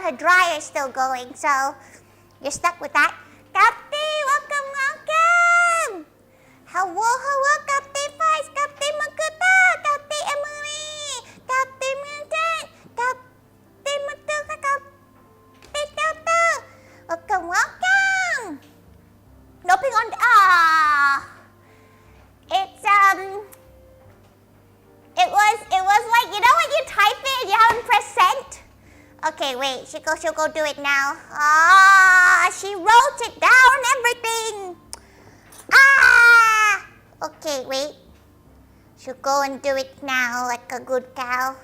her dryer is still going, so you're stuck with that. Kapti, welcome. Hello, Kapti Faiz, Kapti Makuta, Kapti Emily, Kapti Mutan, Kapti Mutuka, Kapti Toto. Welcome. Noping on, it was like, you know when you type it and you haven't pressed send? Okay, wait, she'll go do it now. She wrote it down, everything. Okay, wait. She'll go and do it now like a good cow.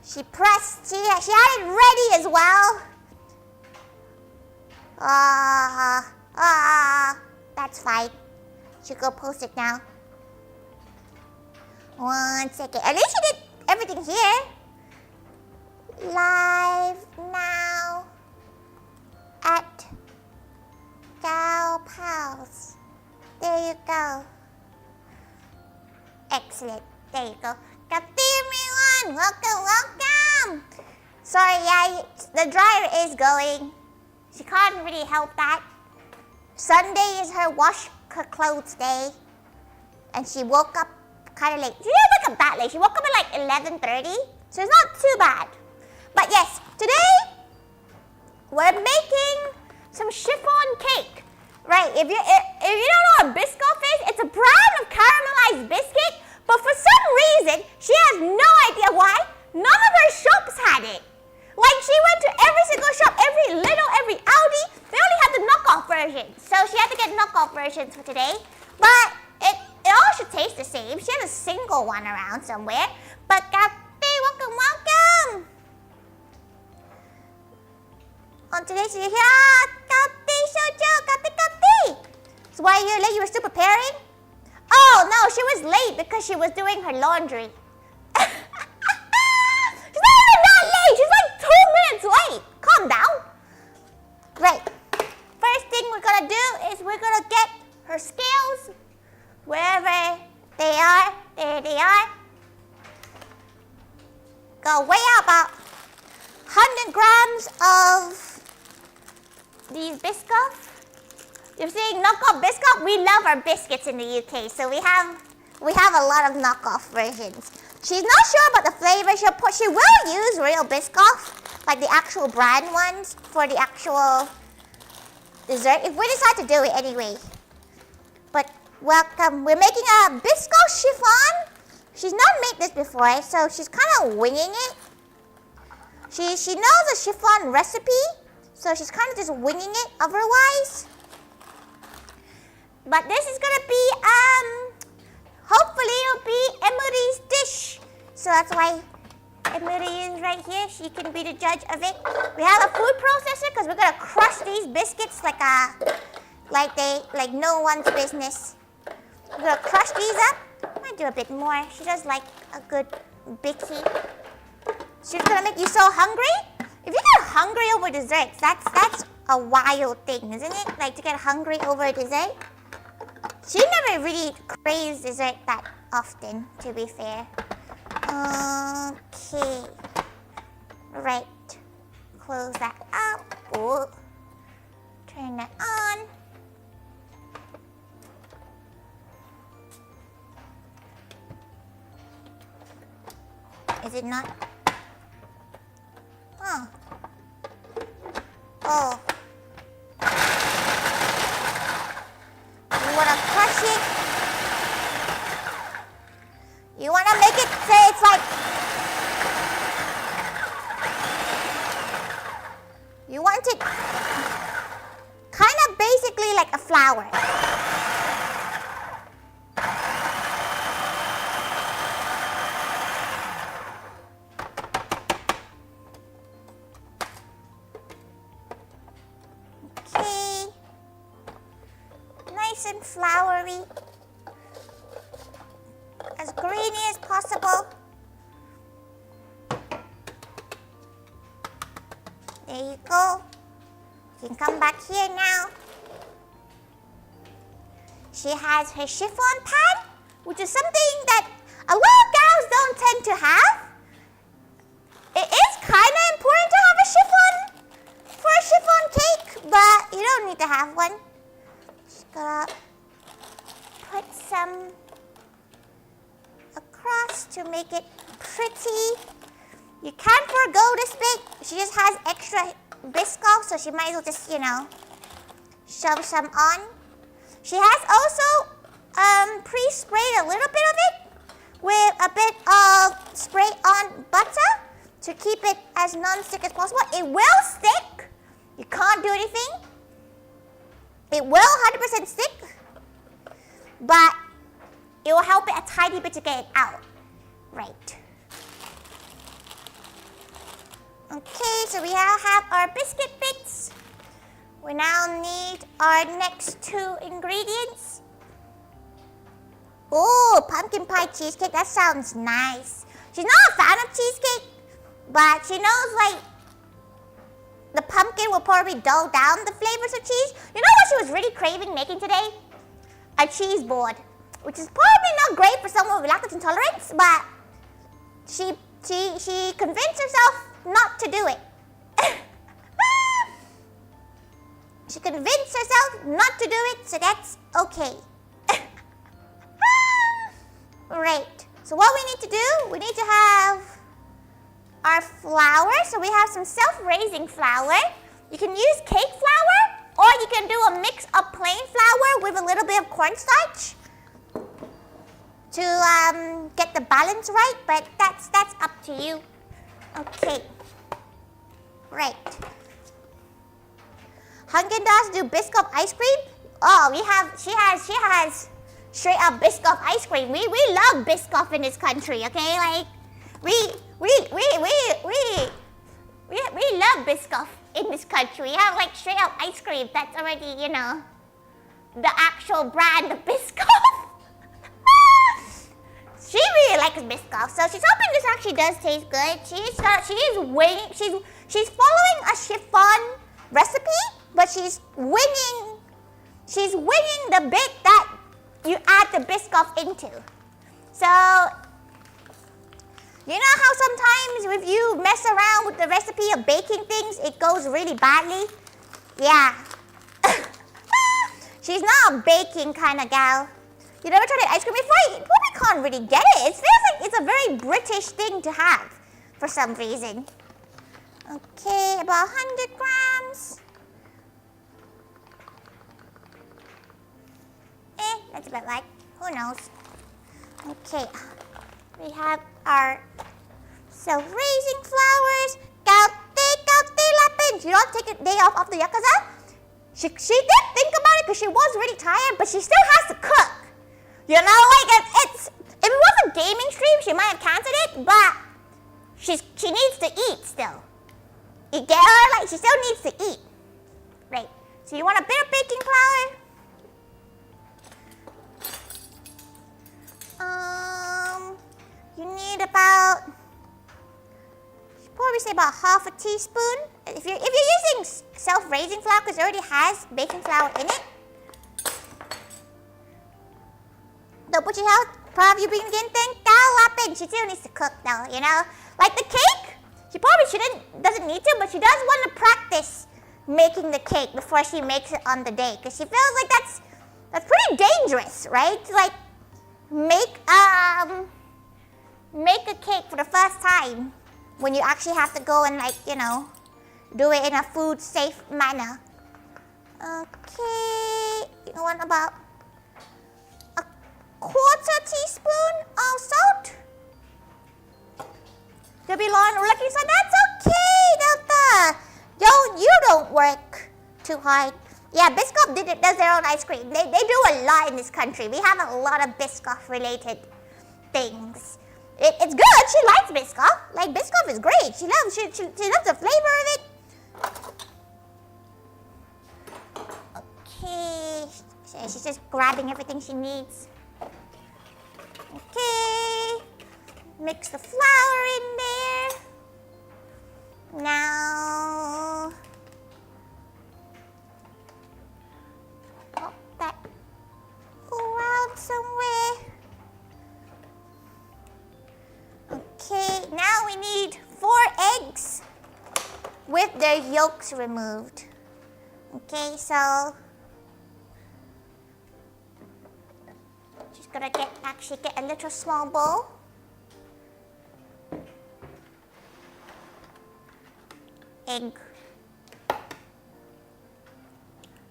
She pressed, she had it ready as well. That's fine. She'll go post it now. 1 second. At least she did everything here. Live now at Gal Pals. There you go. Excellent. There you go. Kapti everyone. Welcome. Sorry, the dryer is going. She can't really help that. Sunday is her wash her clothes day. And she woke up kind of late. She didn't wake up that late. She woke up at like 11:30. So it's not too bad. But yes, today we're making some chiffon cake. Right, if you don't know what Biscoff is, it's a brand of caramelized biscuit. But for some reason, she has no idea why, none of her shops had it. Like she went to every single shop, every Lidl, every Aldi. They only had the knockoff versions. So she had to get knockoff versions for today. But it all should taste the same. She has a single one around somewhere. But Kapti, welcome. On today's video, Kapti Shoujo, Kapti. So why are you late? You were still preparing? Oh no, she was late because she was doing her laundry. She's not even that late. She's like 2 minutes late. Calm down. Right. First thing we're gonna do is we're gonna get her scales. Wherever they are, there they are. Go weigh out about 100 grams of these Biscoff. You're saying knockoff Biscoff? We love our biscuits in the UK, so we have a lot of knockoff versions. She's not sure about the flavor. She will use real Biscoff, like the actual brand ones for the actual dessert, if we decide to do it anyway. But welcome. We're making a Biscoff chiffon. She's not made this before, so she's kind of winging it. She knows the chiffon recipe, so she's kind of just winging it otherwise. But this is gonna be, hopefully it'll be Emily's dish. So that's why Emily is right here. She can be the judge of it. We have a food processor because we're gonna crush these biscuits like no one's business. We're gonna crush these up. I might do a bit more. She does like a good bixie. She's gonna make you so hungry. If you get hungry over desserts, that's a wild thing, isn't it? Like to get hungry over a dessert. She never really craves dessert that often, to be fair. Okay. Right. Close that up. Ooh. Turn that on. Is it not? Huh. Oh. You want to crush it? You want to make it say it's like... You want it kind of basically like a flower. Okay. Nice and flowery. As greeny as possible. There you go. You can come back here now. She has her chiffon pan, which is something that a lot of gals girls don't tend to have. It is kind of important to have a chiffon for a chiffon cake, but you don't need to have one. Just gotta put some across to make it pretty. You can't forgo this bit. She just has extra Biscoff, so she might as well just, shove some on. She has also pre-sprayed a little bit of it with a bit of spray on butter to keep it as non-stick as possible. It will stick. You can't do anything. It will 100% stick, but it will help it a tiny bit to get it out. Right. Okay, so we now have our biscuit bits. We now need our next two ingredients. Oh, pumpkin pie cheesecake, that sounds nice. She's not a fan of cheesecake, but she knows like the pumpkin will probably dull down the flavors of cheese. You know what she was really craving making today? A cheese board, which is probably not great for someone with lactose intolerance, but she convinced herself not to do it. She convinced herself not to do it, so that's okay. Right, so what we need to do, we need to have our flour. So we have some self-raising flour. You can use cake flour, or you can do a mix of plain flour with a little bit of cornstarch to get the balance right, but that's up to you. Okay, right. Haagen-Dazs do Biscoff ice cream. Oh, she has straight up Biscoff ice cream. We love Biscoff in this country, okay? Like we love Biscoff in this country. We have like straight up ice cream that's already, the actual brand of Biscoff. She really likes Biscoff, so she's hoping this actually does taste good. She's following a chiffon recipe, but she's winging the bit that you add the Biscoff into. So, you know how sometimes if you mess around with the recipe of baking things, it goes really badly? Yeah. She's not a baking kind of gal. You never tried ice cream before? You probably can't really get it. It feels like it's a very British thing to have for some reason. Okay, about 100 grams. That's about right. Who knows? Okay, we have our self-raising flours. Kaute lapin. You don't take a day off of the yakuza. She did think about it because she was really tired, but she still has to cook. You know, like if it was a gaming stream, she might have canceled it, but she needs to eat still. You get her? Like she still needs to eat. Right. So you want a bit of baking flour. You need about, probably say about half a teaspoon. If you're using self-raising flour, because it already has baking flour in it. Don't put your health. Probably bring again thing. She still needs to cook though, Like the cake, she probably doesn't need to, but she does want to practice making the cake before she makes it on the day, because she feels like that's pretty dangerous, right? Like make a cake for the first time when you actually have to go and do it in a food safe manner. Okay, you want about a quarter teaspoon of salt. Could be long looking, so that's okay, Delta. You don't work too hard. Yeah, Biscoff does their own ice cream. They do a lot in this country. We have a lot of Biscoff related things. It's good. She likes Biscoff. Like Biscoff is great. She loves the flavor of it. Okay, so she's just grabbing everything she needs. Okay, mix the flour in there. Now pop that around somewhere. with their yolks removed. Okay, so just gonna get a little small bowl. Egg.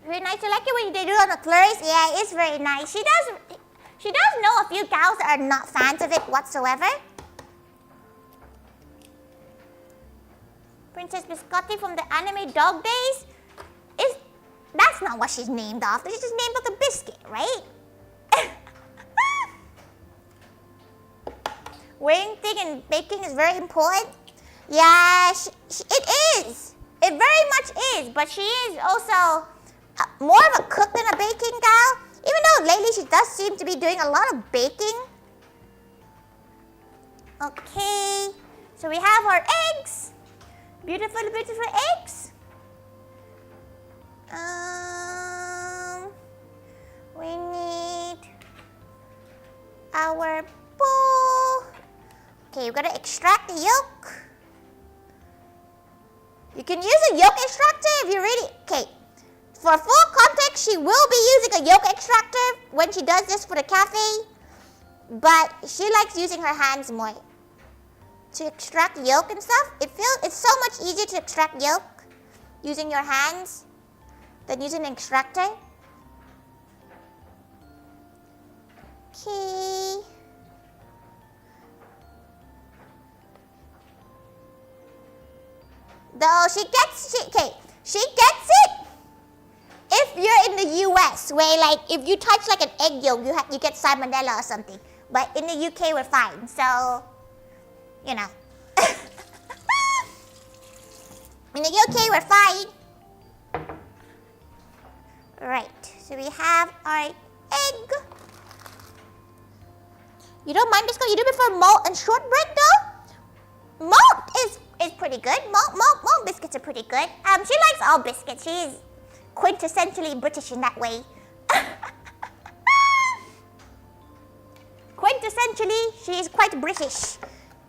Very nice. You like it when they do it on the flurries? Yeah, it's very nice. She does know a few gals that are not fans of it whatsoever. Princess Biscotti from the anime Dog Days? That's not what she's named after. She's just named after biscuit, right? Weighing thing and baking is very important. Yeah, it is. It very much is. But she is also more of a cook than a baking gal. Even though lately she does seem to be doing a lot of baking. Okay, so we have our eggs. Beautiful, beautiful eggs. We need our bowl. Okay, we're gonna extract the yolk. You can use a yolk extractor if you really... Okay, for full context, she will be using a yolk extractor when she does this for the cafe. But she likes using her hands more to extract yolk and stuff. It's so much easier to extract yolk using your hands than using an extractor. Okay. Though she gets it if you're in the US, where like if you touch like an egg yolk, you get salmonella or something. But in the UK, we're fine. So, you know. In the UK, we're fine. Right. So we have our egg. You don't mind, Biscoff? You do prefer malt and shortbread, though? Malt is pretty good. Malt biscuits are pretty good. She likes all biscuits. She's quintessentially British in that way. Quintessentially, she's quite British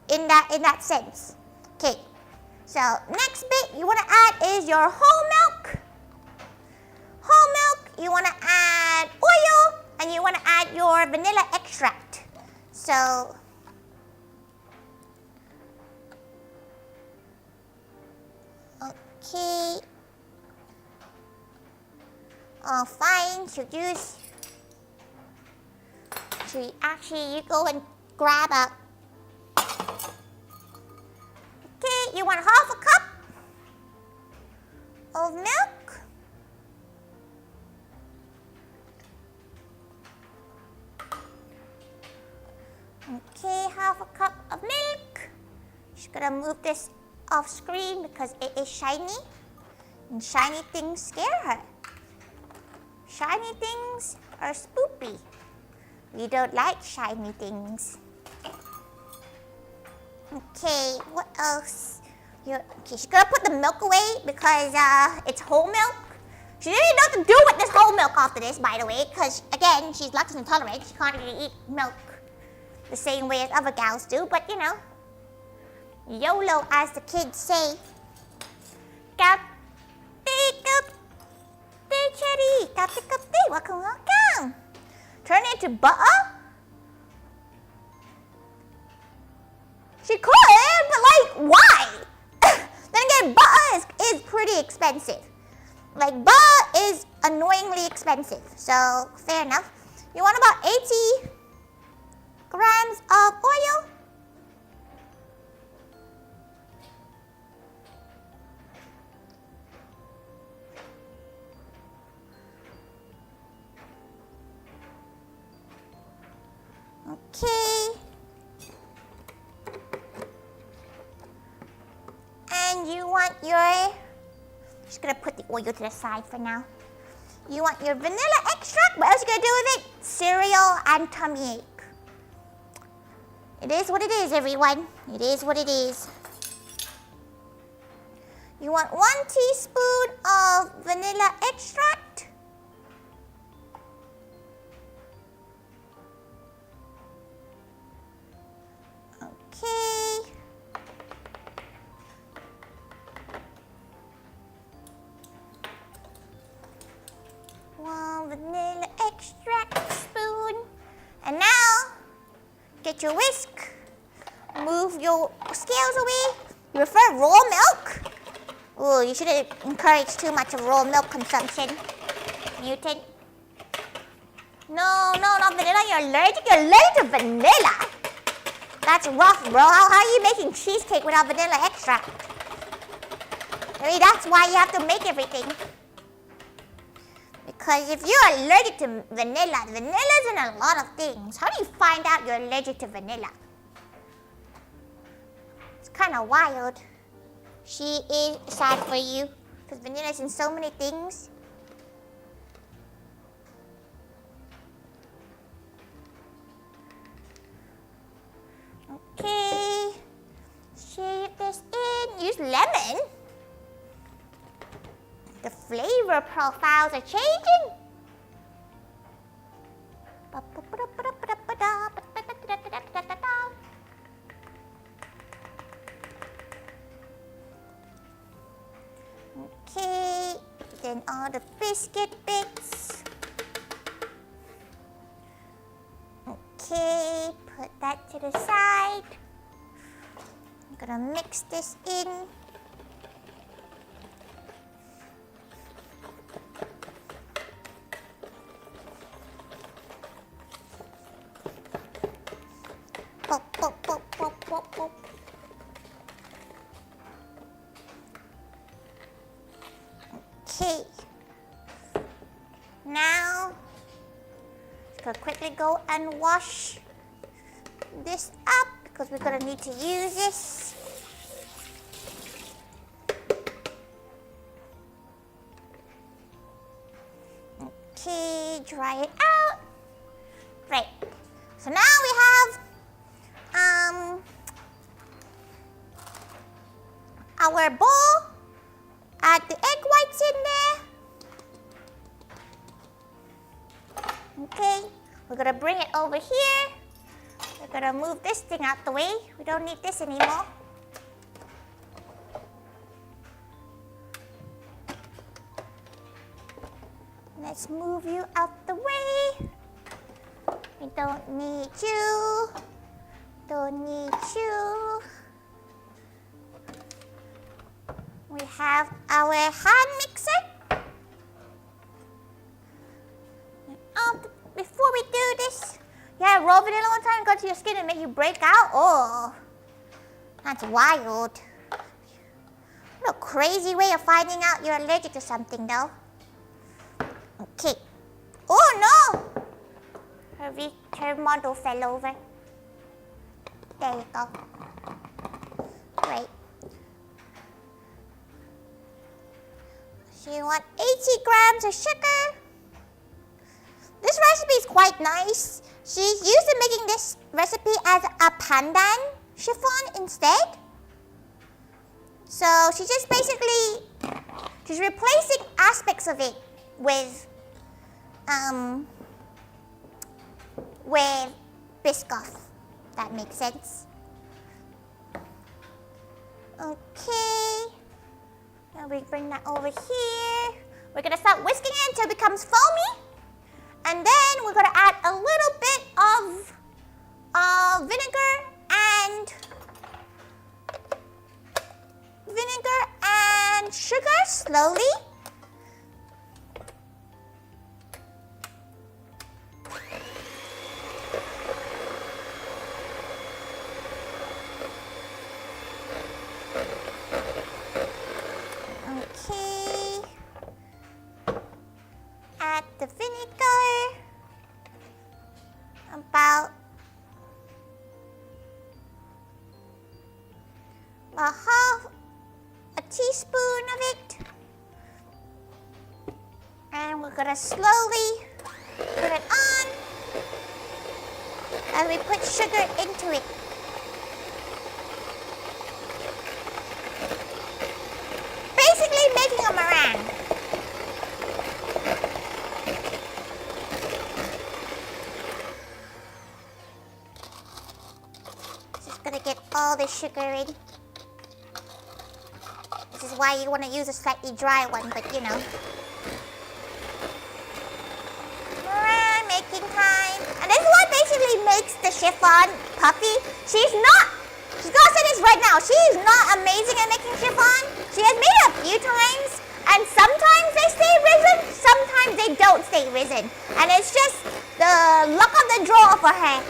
in that sense. Okay. So next bit you want to add is your whole milk. Whole milk. You want to add oil, and you want to add your vanilla extract. So okay. Oh, fine. Should you go and grab a. Okay, you want half a cup of milk. Okay, half a cup of milk. Just gonna move this off screen because it is shiny. And shiny things scare her. Shiny things are spoopy. We don't like shiny things. Okay, what else? Okay, she's gonna put the milk away because it's whole milk. She doesn't know what to do with this whole milk after this, by the way, because again, she's lactose intolerant. She can't really eat milk the same way as other gals do, but you know, YOLO, as the kids say. Welcome. Turn it into butter. She could, but like, why? Then again, butter is pretty expensive. Like, butter is annoyingly expensive. So, fair enough. You want about 80 grams of oil. Okay. And you want your, just gonna put the oil to the side for now. You want your vanilla extract. What else are you gonna do with it? Cereal and tummy ache. It is what it is, everyone. It is what it is. You want 1 teaspoon of vanilla extract. Okay. vanilla extract spoon. And now, get your whisk. Move your scales away. You prefer raw milk? Ooh, you shouldn't encourage too much of raw milk consumption, mutant. No, not vanilla. You're allergic to vanilla. That's rough, bro. How are you making cheesecake without vanilla extract? I mean, that's why you have to make everything. Because if you're allergic to vanilla's in a lot of things. How do you find out you're allergic to vanilla? It's kind of wild. She is sad for you because vanilla's in so many things. Okay, shake this in. Use lemon. The flavor profiles are changing. Okay, then all the biscuit bits. Okay, put that to the side. I'm gonna mix this in. Pop, pop, pop, pop, pop, pop. Okay. Now, just quickly go and wash this up because we're gonna need to use this. Okay, dry it out. Great. So now we have our bowl. Add the egg whites in there. Okay, we're gonna bring it over here. We're gonna move this thing out the way. We don't need this anymore. Let's move you out the way. We don't need you. Don't need you. We have our hand mixer. Before we do this, yeah, raw vanilla one time got to your skin and make you break out. Oh, that's wild. What a crazy way of finding out you're allergic to something, though. Okay. Oh no! Her model fell over. There you go. Great. So you want 80 grams of sugar. This recipe is quite nice. She's used to making this recipe as a pandan chiffon instead. So she's just basically, she's replacing aspects of it with Biscoff. That makes sense. Okay. Now we bring that over here. We're gonna start whisking it until it becomes foamy. And then we're gonna add a little bit of vinegar and sugar slowly. Okay. Add the vinegar. About half a teaspoon of it. And we're gonna slowly put it on and we put sugar into it. Basically making a meringue. Just gonna get all the sugar in. This is why you want to use a slightly dry one, but you know. makes the chiffon puffy, she's gonna say this right now, she is not amazing at making chiffon. She has made it a few times, and sometimes they stay risen, sometimes they don't stay risen. And it's just the luck of the draw for her.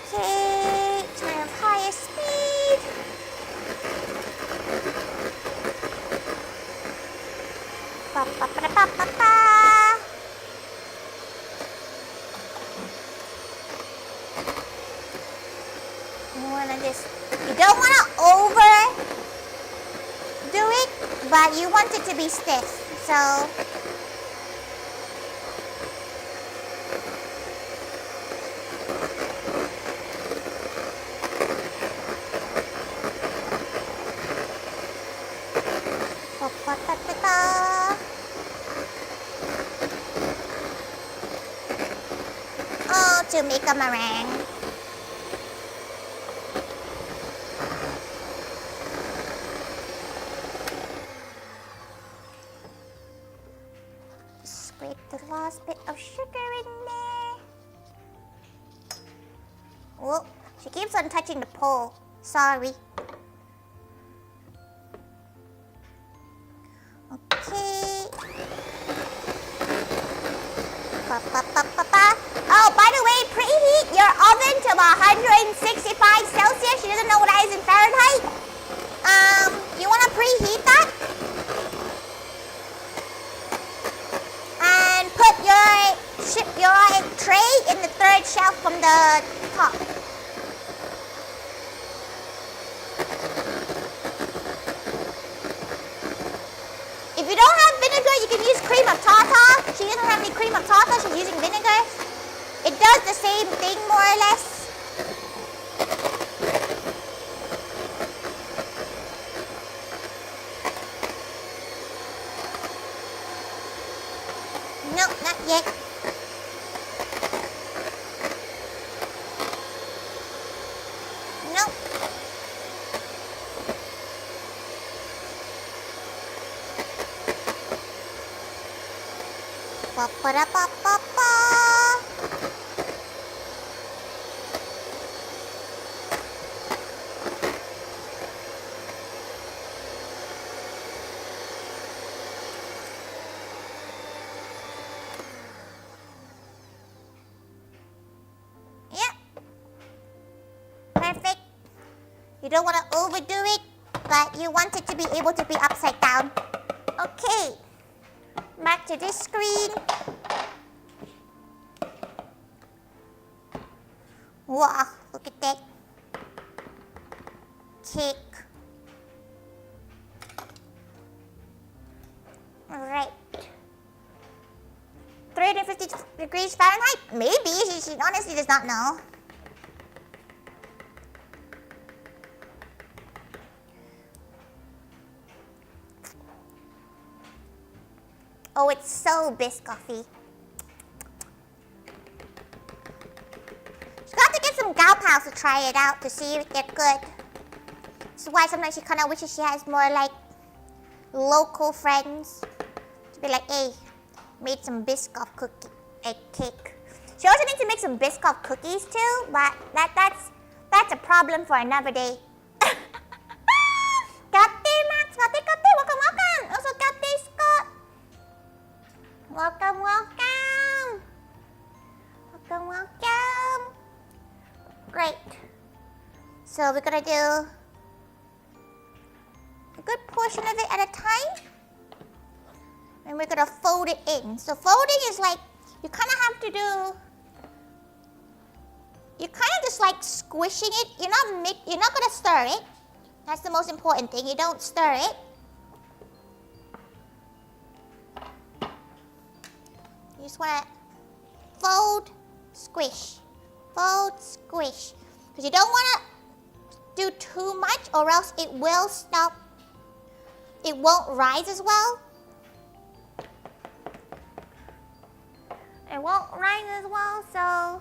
Okay, turn up higher speed. Ba, ba, ba, ba, ba, ba. You don't want to overdo it, but you want it to be stiff. So oh, to make a meringue. The last bit of sugar in there. Whoa, she keeps on touching the pole. Sorry. Okay. Ba, ba, ba, ba, ba. Oh, by the way, preheat your oven to 165 Celsius. She doesn't know what that is in Fahrenheit. You want to preheat that? Your tray in the third shelf from the top. If you don't have vinegar, you can use cream of tartar. She doesn't have any cream of tartar, she's using vinegar. It does the same thing more or less. No, not yet. Ba-ba-da-ba-ba-ba. Yeah. Perfect. You don't want to overdo it, but you want it to be able to be upside down. Okay. Back to this screen. Wow, look at that cake. Alright. 350 degrees Fahrenheit? Maybe. She honestly does not know. Oh, it's so Biscoffy. She's got to get some gal pals to try it out to see if they're good. This is why sometimes she kind of wishes she has more like local friends to be like, hey, made some Biscoff cake. She also needs to make some Biscoff cookies too, but that's a problem for another day. Kate, Max, Kate, welcome. Also, Kate, Scott. Welcome. Great. So we're gonna do a good portion of it at a time. And we're gonna fold it in. So folding is like, you kind of have to do, you're kind of just like squishing it. You're not gonna stir it. That's the most important thing. You don't stir it. You just want to fold, squish, because you don't want to do too much or else it will stop, it won't rise as well. It won't rise as well, so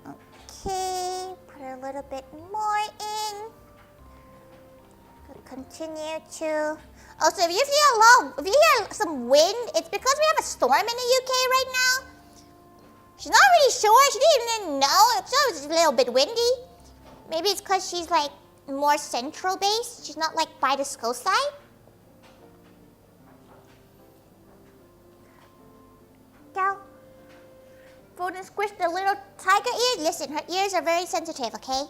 okay, put a little bit more in. continue to... Also, if you hear some wind, it's because we have a storm in the UK right now. She's not really sure. She didn't even know. It was a little bit windy. Maybe it's because she's like more central based. She's not like by the coastline. Go. Fold and squish the little tiger ears. Listen, her ears are very sensitive, okay?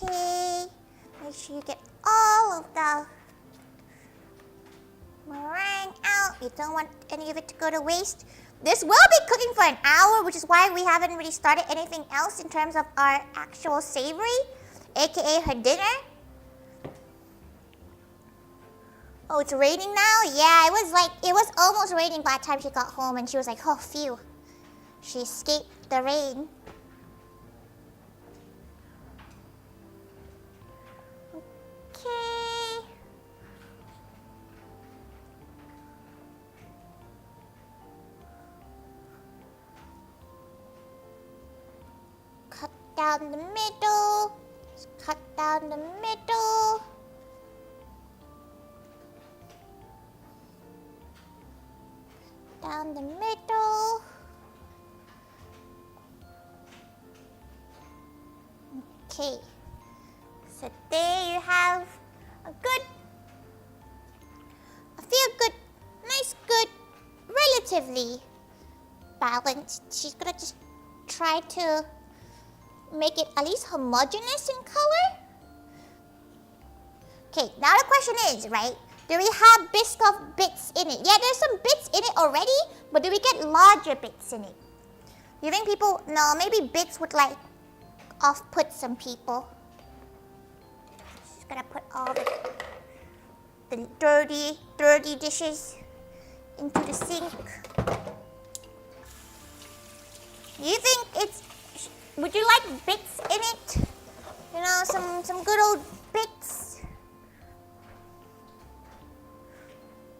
Okay. Make sure you get all of the meringue out. You don't want any of it to go to waste. This will be cooking for an hour, which is why we haven't really started anything else in terms of our actual savory, aka her dinner. Oh, it's raining now? Yeah, it was almost raining by the time she got home, and she was like, oh, phew. She escaped the rain. Okay. Cut down the middle. Just cut down the middle. Down the middle. Okay. So there you have a feel good, nice, good, relatively balanced. She's gonna just try to make it at least homogeneous in color. Okay, now the question is, right? Do we have Biscoff bits in it? Yeah, there's some bits in it already, but do we get larger bits in it? You think people, no, maybe bits would like off-put some people. Just gonna put all the dirty dishes into the sink. You think would you like bits in it? You know, some good old bits.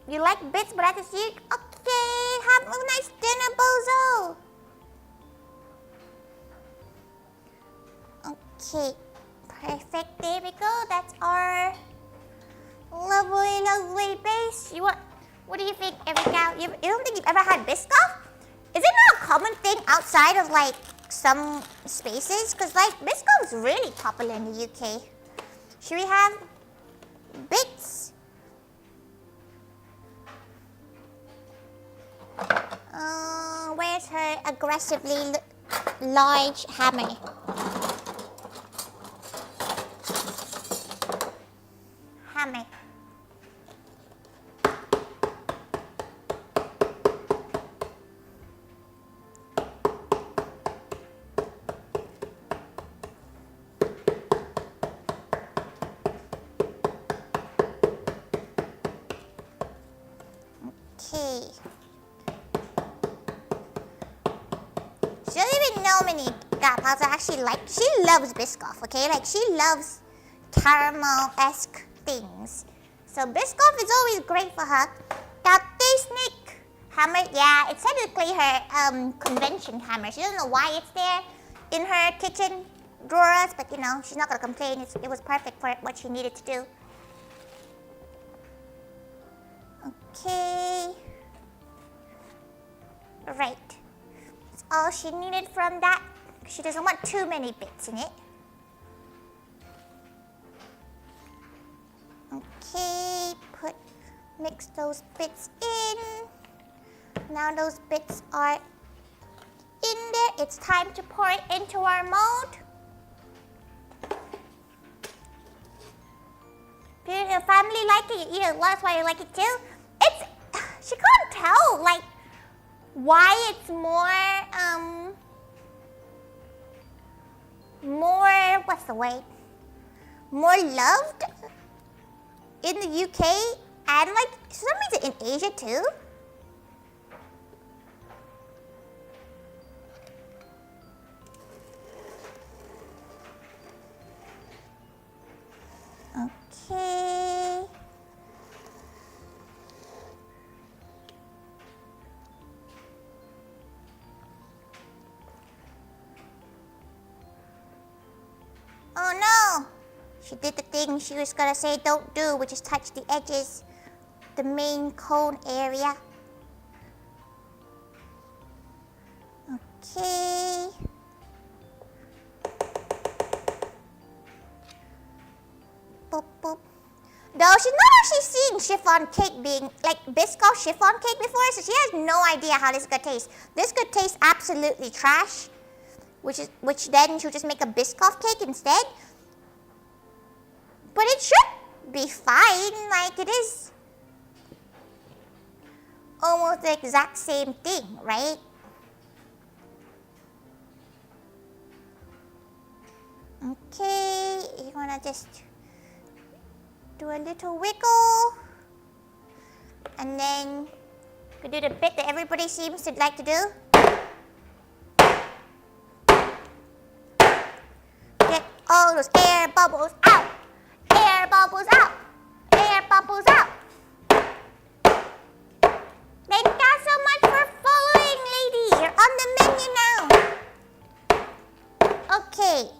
You like bits, but at the sink? Okay, have a nice dinner, bozo. Okay, perfect. There we go. That's our lovely base. What do you think, Erica? You don't think you've ever had Biscoff? Is it not a common thing outside of like some spaces? Because like Biscoff is really popular in the UK. Should we have bits? Where's her aggressively large hammer? Hammer. Okay. She doesn't even know many Gapaos actually like. She loves Biscoff, okay? Like, she loves caramel-esque things. So Biscoff is always great for her. Tate snake hammer. Yeah, it's technically her convention hammer. She doesn't know why it's there in her kitchen drawers, but you know, she's not gonna complain. It was perfect for what she needed to do. Okay. Right. That's all she needed from that. She doesn't want too many bits in it. Okay, mix those bits in. Now those bits are in there. It's time to pour it into our mold. If your family like it, you eat it a lot, that's why you like it too. She can't tell, like, why it's what's the word? More loved in the UK and like for some reason in Asia too. Okay. She did the thing she was gonna say don't do, which is touch the edges, the main cone area. Okay. Boop, boop. Though she's not actually seen chiffon cake being, like Biscoff chiffon cake before, so she has no idea how this is gonna taste. This could taste absolutely trash, which then she'll just make a Biscoff cake instead. But it should be fine, like it is almost the exact same thing, right? Okay, you wanna just do a little wiggle, and then you do the bit that everybody seems to like to do. Get all those air bubbles out. Air bubbles out. Air bubbles out. Thank you so much for following, lady. You're on the menu now. Okay.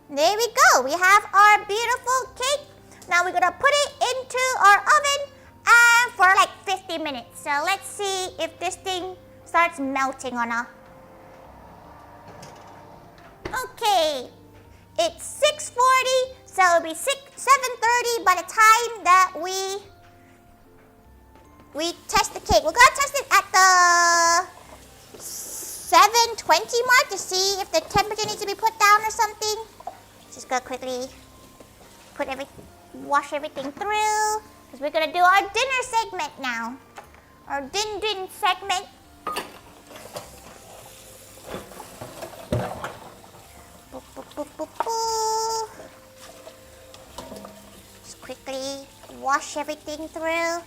There we go. We have our beautiful cake. Now we're gonna put it into our oven for like 50 minutes. So let's see if this thing starts melting on us. Okay. It's 6:40, so it'll be 7:30 by the time that we test the cake. We're gonna test it at the 7:20 mark to see if the temperature needs to be put down or something. Just gonna quickly wash everything through, because we're gonna do our dinner segment now. Our din segment. Boop, boop, boop, boop, boop. Just quickly wash everything through.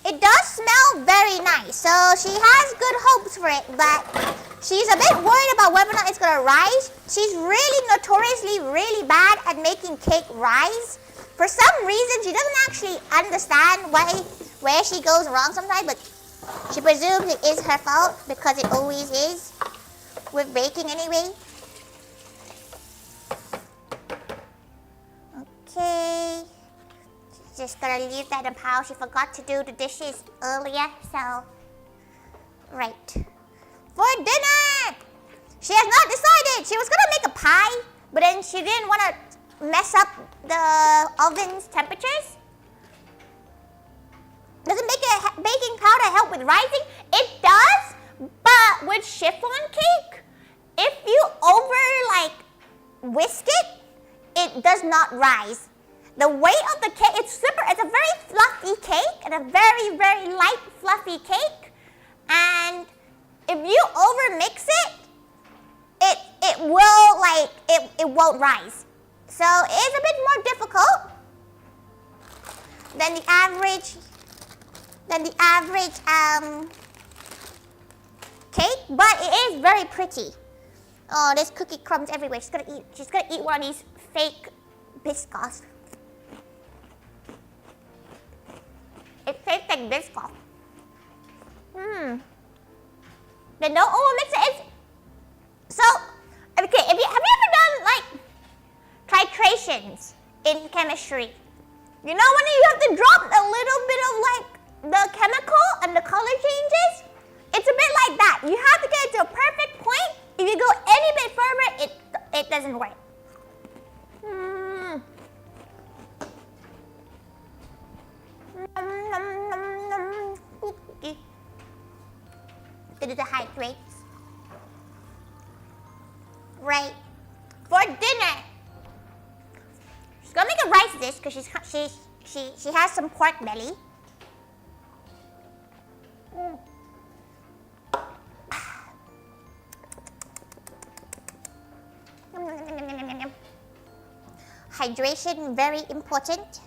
It does smell very nice, so she has good hopes for it, but she's a bit worried about whether or not it's gonna rise. She's really notoriously really bad at making cake rise. For some reason, she doesn't actually understand where she goes wrong sometimes, but she presumes it is her fault because it always is with baking anyway. Okay. Just gonna leave that in pile. She forgot to do the dishes earlier, so right. For dinner, she has not decided. She was gonna make a pie, but then she didn't want to mess up the oven's temperatures. Doesn't baking powder help with rising? It does, but with chiffon cake, if you whisk it, it does not rise. The weight of the cake, it's a very fluffy cake and a very, very light, fluffy cake. And if you overmix it won't rise. So it's a bit more difficult than the average cake, but it is very pretty. Oh, there's cookie crumbs everywhere. She's gonna eat one of these fake Biscoffs. It tastes like Biscoff. Then don't overmix it. So, okay, have you ever done like titrations in chemistry? You know when you have to drop a little bit of like the chemical and the color changes? It's a bit like that. You have to get it to a perfect point. If you go any bit further, it doesn't work. To do the hydrates. Right. For dinner, she's gonna make a rice dish because she has some pork belly. Hydration, very important.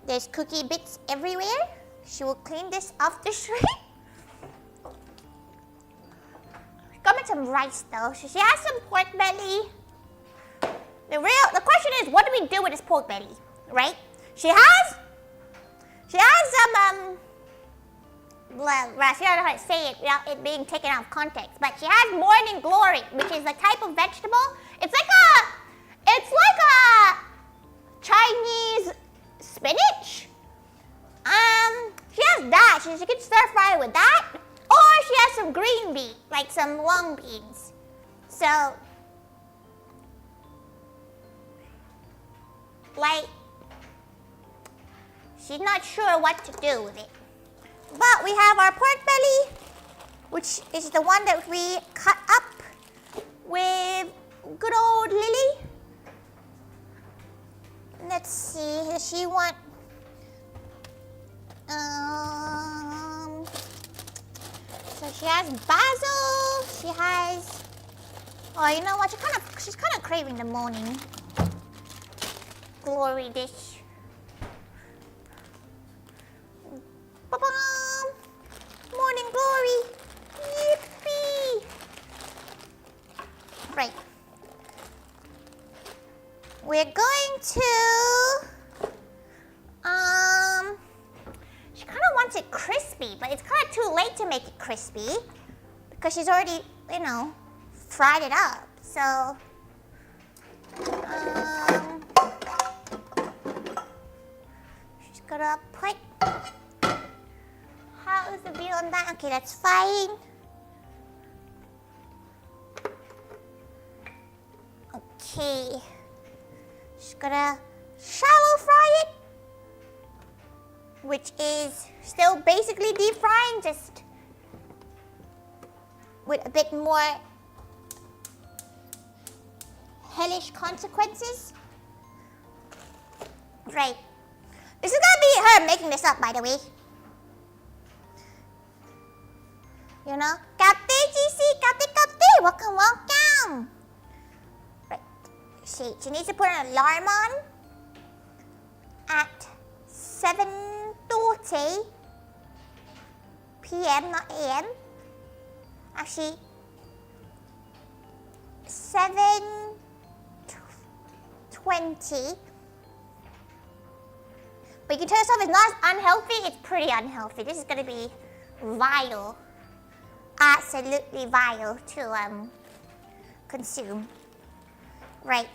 There's cookie bits everywhere. She will clean this off the tray. Got me some rice though. So she has some pork belly. The question is, what do we do with this pork belly, right? She has some I don't know how to say it without it being taken out of context, but she has morning glory, which is a type of vegetable. It's like a Chinese spinach. She has that. She can stir fry with that. Or she has some green bean, like some long beans. So, like, she's not sure what to do with it. But we have our pork belly, which is the one that we cut up with good old Lily. Let's see, does she want, so she has basil, she has, oh, you know what, she's kind of craving the morning glory dish. Ba-bum! Morning glory! Yippee! Right. We're going to, she kind of wants it crispy, but it's kind of too late to make it crispy because she's already, you know, fried it up. So, she's gonna put, how is the view on that? Okay, that's fine. Okay. Just gonna shallow fry it, which is still basically deep frying, just with a bit more hellish consequences. Right. This is gonna be her making this up, by the way. You know? Kapte GC, kapte, welcome. She needs to put an alarm on at 7:30 p.m., not a.m. Actually, 7:20. But you can tell yourself it's not unhealthy, it's pretty unhealthy. This is going to be vile. Absolutely vile to consume. Right.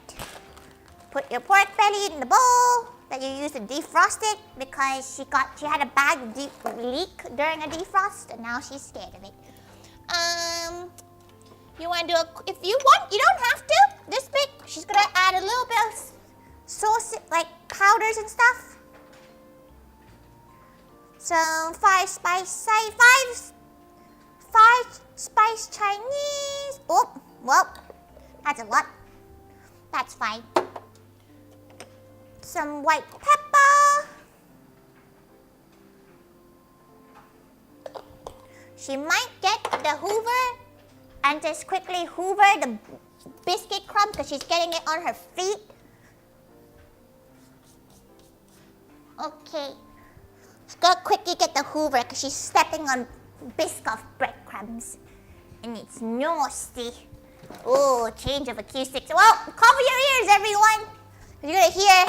Put your pork belly in the bowl that you used to defrost it because she had a bad leak during a defrost and now she's scared of it. You want to do if you want, you don't have to. This bit, she's gonna add a little bit of sauce, like powders and stuff. So 5 spice Chinese. Oh, well, that's a lot. That's fine. Some white pepper. She might get the Hoover and just quickly hoover the biscuit crumb because she's getting it on her feet. Okay. She's gonna quickly get the Hoover because she's stepping on Biscoff breadcrumbs. And it's nasty. Oh, change of acoustics. Well, cover your ears, everyone. You're gonna hear.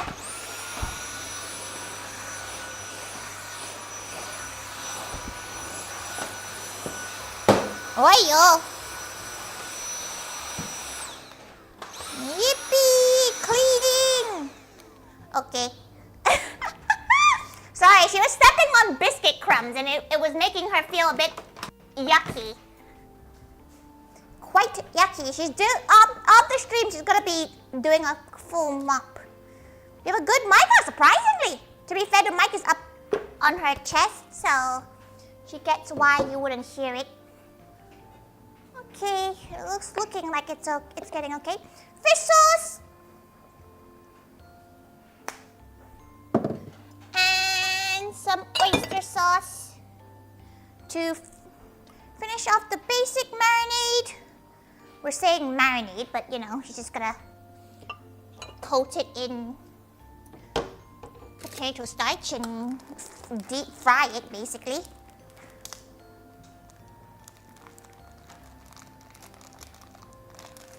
Oyo. Yippee! Cleaning. Okay. Sorry, she was stepping on biscuit crumbs and it was making her feel a bit yucky. Quite yucky. She's off the stream, she's gonna be doing a full mop. You have a good mic, surprisingly. To be fair, the mic is up on her chest, so she gets why you wouldn't hear it. Okay, it looking like it's getting okay. Fish sauce. And some oyster sauce to finish off the basic marinade. We're saying marinade, but you know, she's just gonna coat it in potato starch and deep fry it, basically.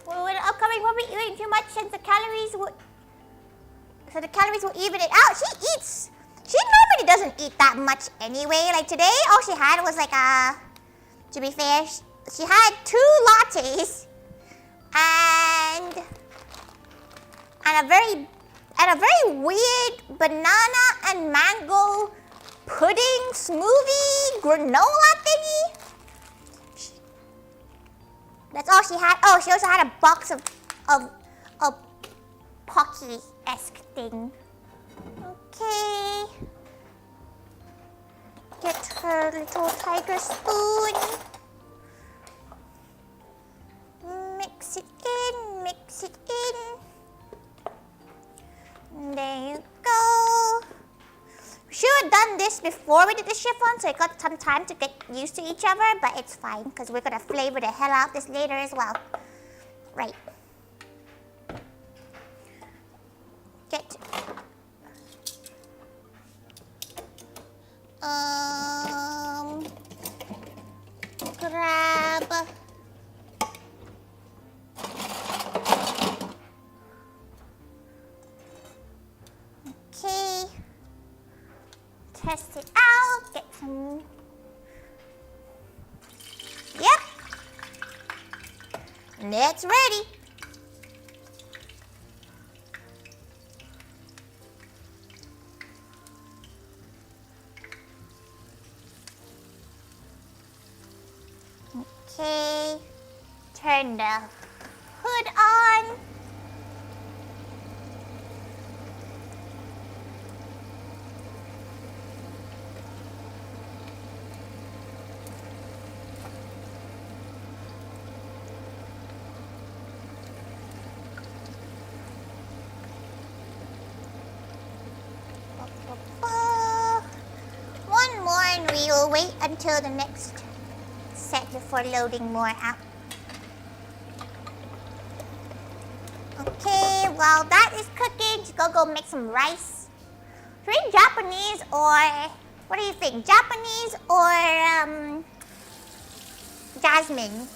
Well, in the upcoming, won't be eating too much since the calories will even it out. She normally doesn't eat that much anyway. Like today, all she had was like to be fair, she had 2 lattes and and a very weird banana and mango pudding smoothie granola thingy. That's all she had. Oh, she also had a box of Pocky-esque thing. Okay. Get her little tiger spoon. Mix it in, mix it in. There you go. We should have done this before we did the chiffon, so it got some time to get used to each other, but it's fine, because we're going to flavor the hell out of this later as well. Right. Get. Grab. Okay. Test it out. Get some. Yep. It's ready. Okay. Turn the hood on. One more and we will wait until the next set before loading more out. Okay, while that is cooking, just go make some rice. Should we Japanese or, what do you think? Japanese or jasmine?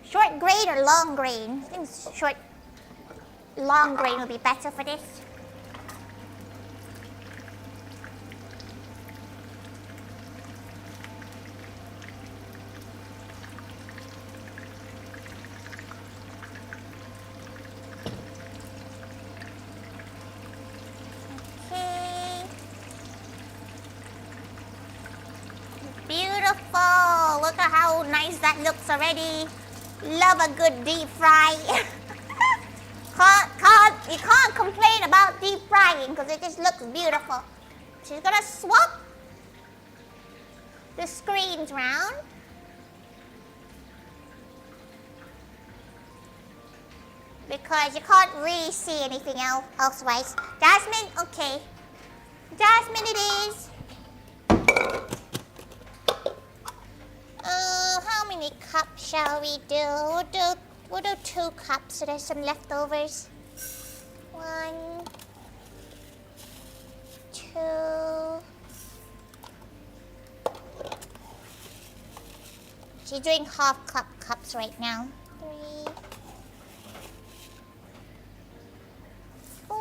Short grain or long grain? I think long grain would be better for this. Beautiful! Look at how nice that looks already. Love a good deep fry. You can't complain about deep frying because it just looks beautiful. She's gonna swap the screens round. Because you can't really see anything elsewise. Jasmine, okay. Jasmine it is. How many cups shall we do? We'll do 2 cups so there's some leftovers. 1, 2. She's doing half cup cups right now. 3, 4.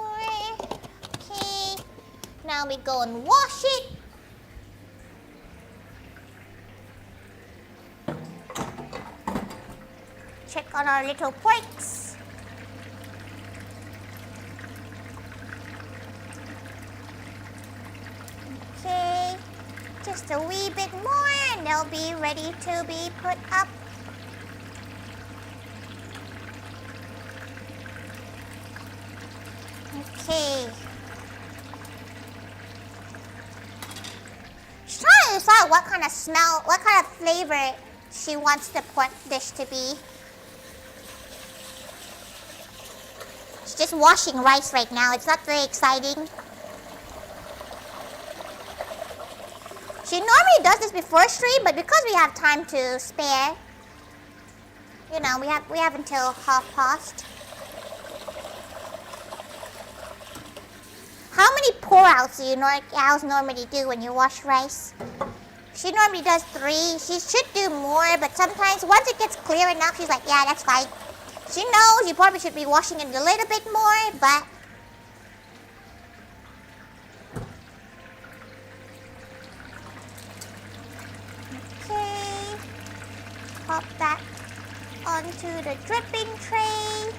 Okay. Now we go and wash it. Check on our little porks. Okay, just a wee bit more and they'll be ready to be put up. Okay. She's trying to decide what kind of smell, what kind of flavor she wants the pork dish to be. She's just washing rice right now. It's not very exciting. She normally does this before stream, but because we have time to spare, you know, we have until 1:30. How many pour-outs do you gals normally do when you wash rice? She normally does 3. She should do more, but sometimes once it gets clear enough, she's like, yeah, that's fine. She knows you probably should be washing it a little bit more, but okay. Pop that onto the dripping tray.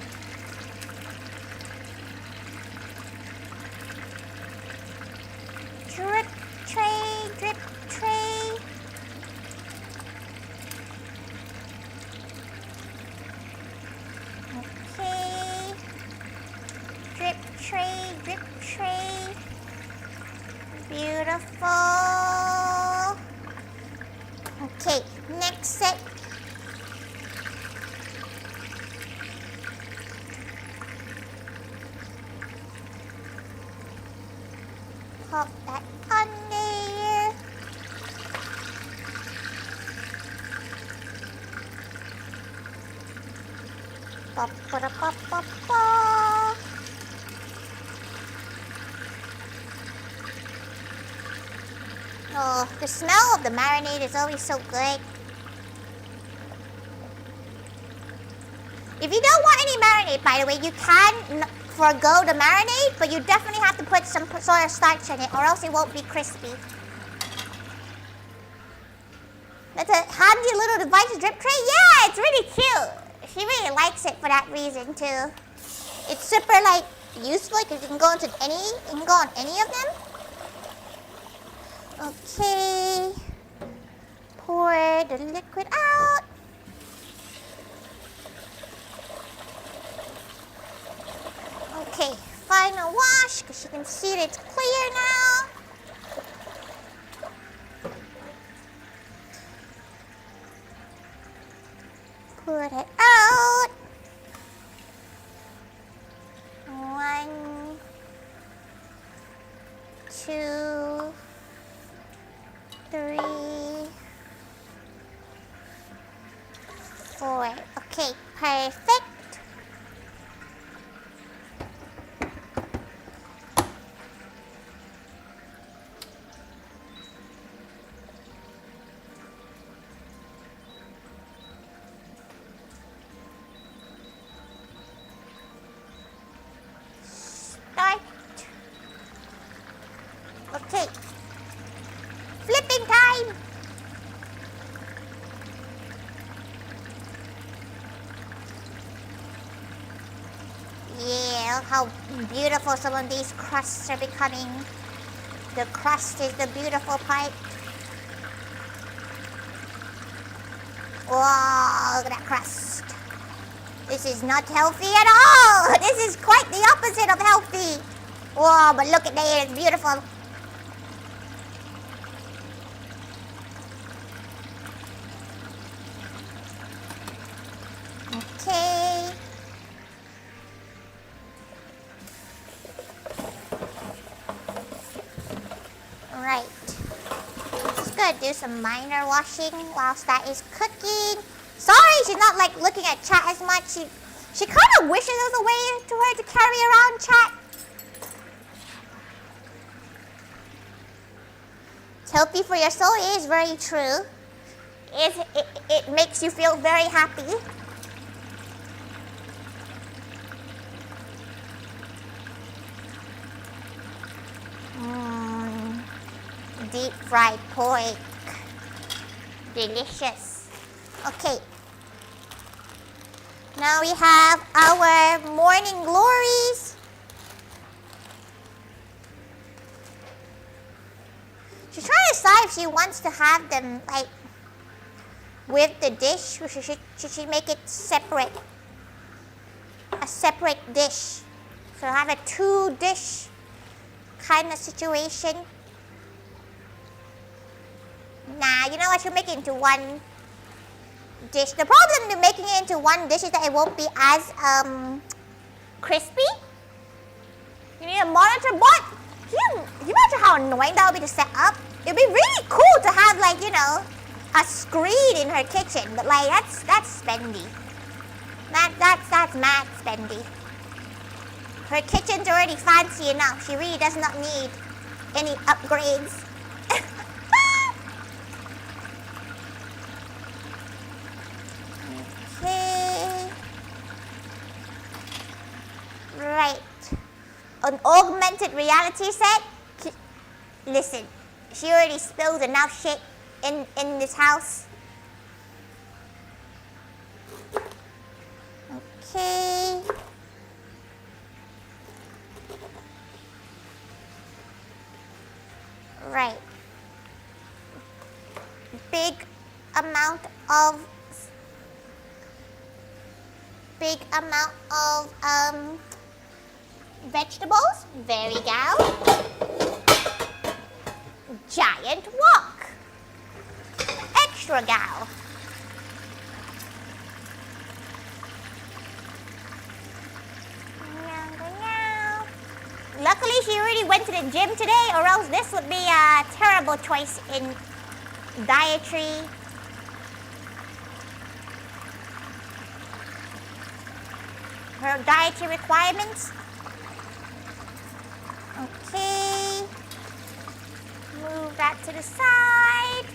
beautiful. Okay, next set. Pop that on there. Pop, pop, pop, pop, pop. Oh, the smell of the marinade is always so good. If you don't want any marinade, by the way, you can forego the marinade, but you definitely have to put some sort of starch in it or else it won't be crispy. That's a handy little device drip tray. Yeah, it's really cute. She really likes it for that reason too. It's super like useful because you can go on any of them. Okay. Pour the liquid out. Okay, final wash because you can see that it's clear now. Put it out. 1, 2, 3, 4. Okay, perfect. Start. Okay. Flipping time. Yeah, look how beautiful some of these crusts are becoming. The crust is the beautiful part. Whoa, look at that crust. This is not healthy at all. This is quite the opposite of healthy. Whoa, but look at that, it's beautiful. Okay. Right. Just gonna do some minor washing whilst that is cooking. Sorry, she's not like looking at chat as much. She kind of wishes there was a way to her to carry around chat. It's healthy for your soul. It is very true. It makes you feel very happy. Deep fried pork. Delicious. Okay. Now we have our morning glories. She's trying to decide if she wants to have them like with the dish, or should she make it separate? A separate dish. So have a 2-dish kind of situation. Nah, you know what? She'll make it into one dish. The problem with making it into one dish is that it won't be as crispy. You need a monitor board. Can you imagine how annoying that would be to set up? It'd be really cool to have like, you know, a screen in her kitchen, but like that's spendy. That's mad spendy. Her kitchen's already fancy enough. She really does not need any upgrades. Okay. Right. An augmented reality set. Listen, she already spilled enough shit in this house. Okay. Right. Big amount of vegetables. There we go. giant wok. Extra gal. Luckily, she already went to the gym today, or else this would be a terrible choice in dietary. Her dietary requirements. Okay. Move that to the side.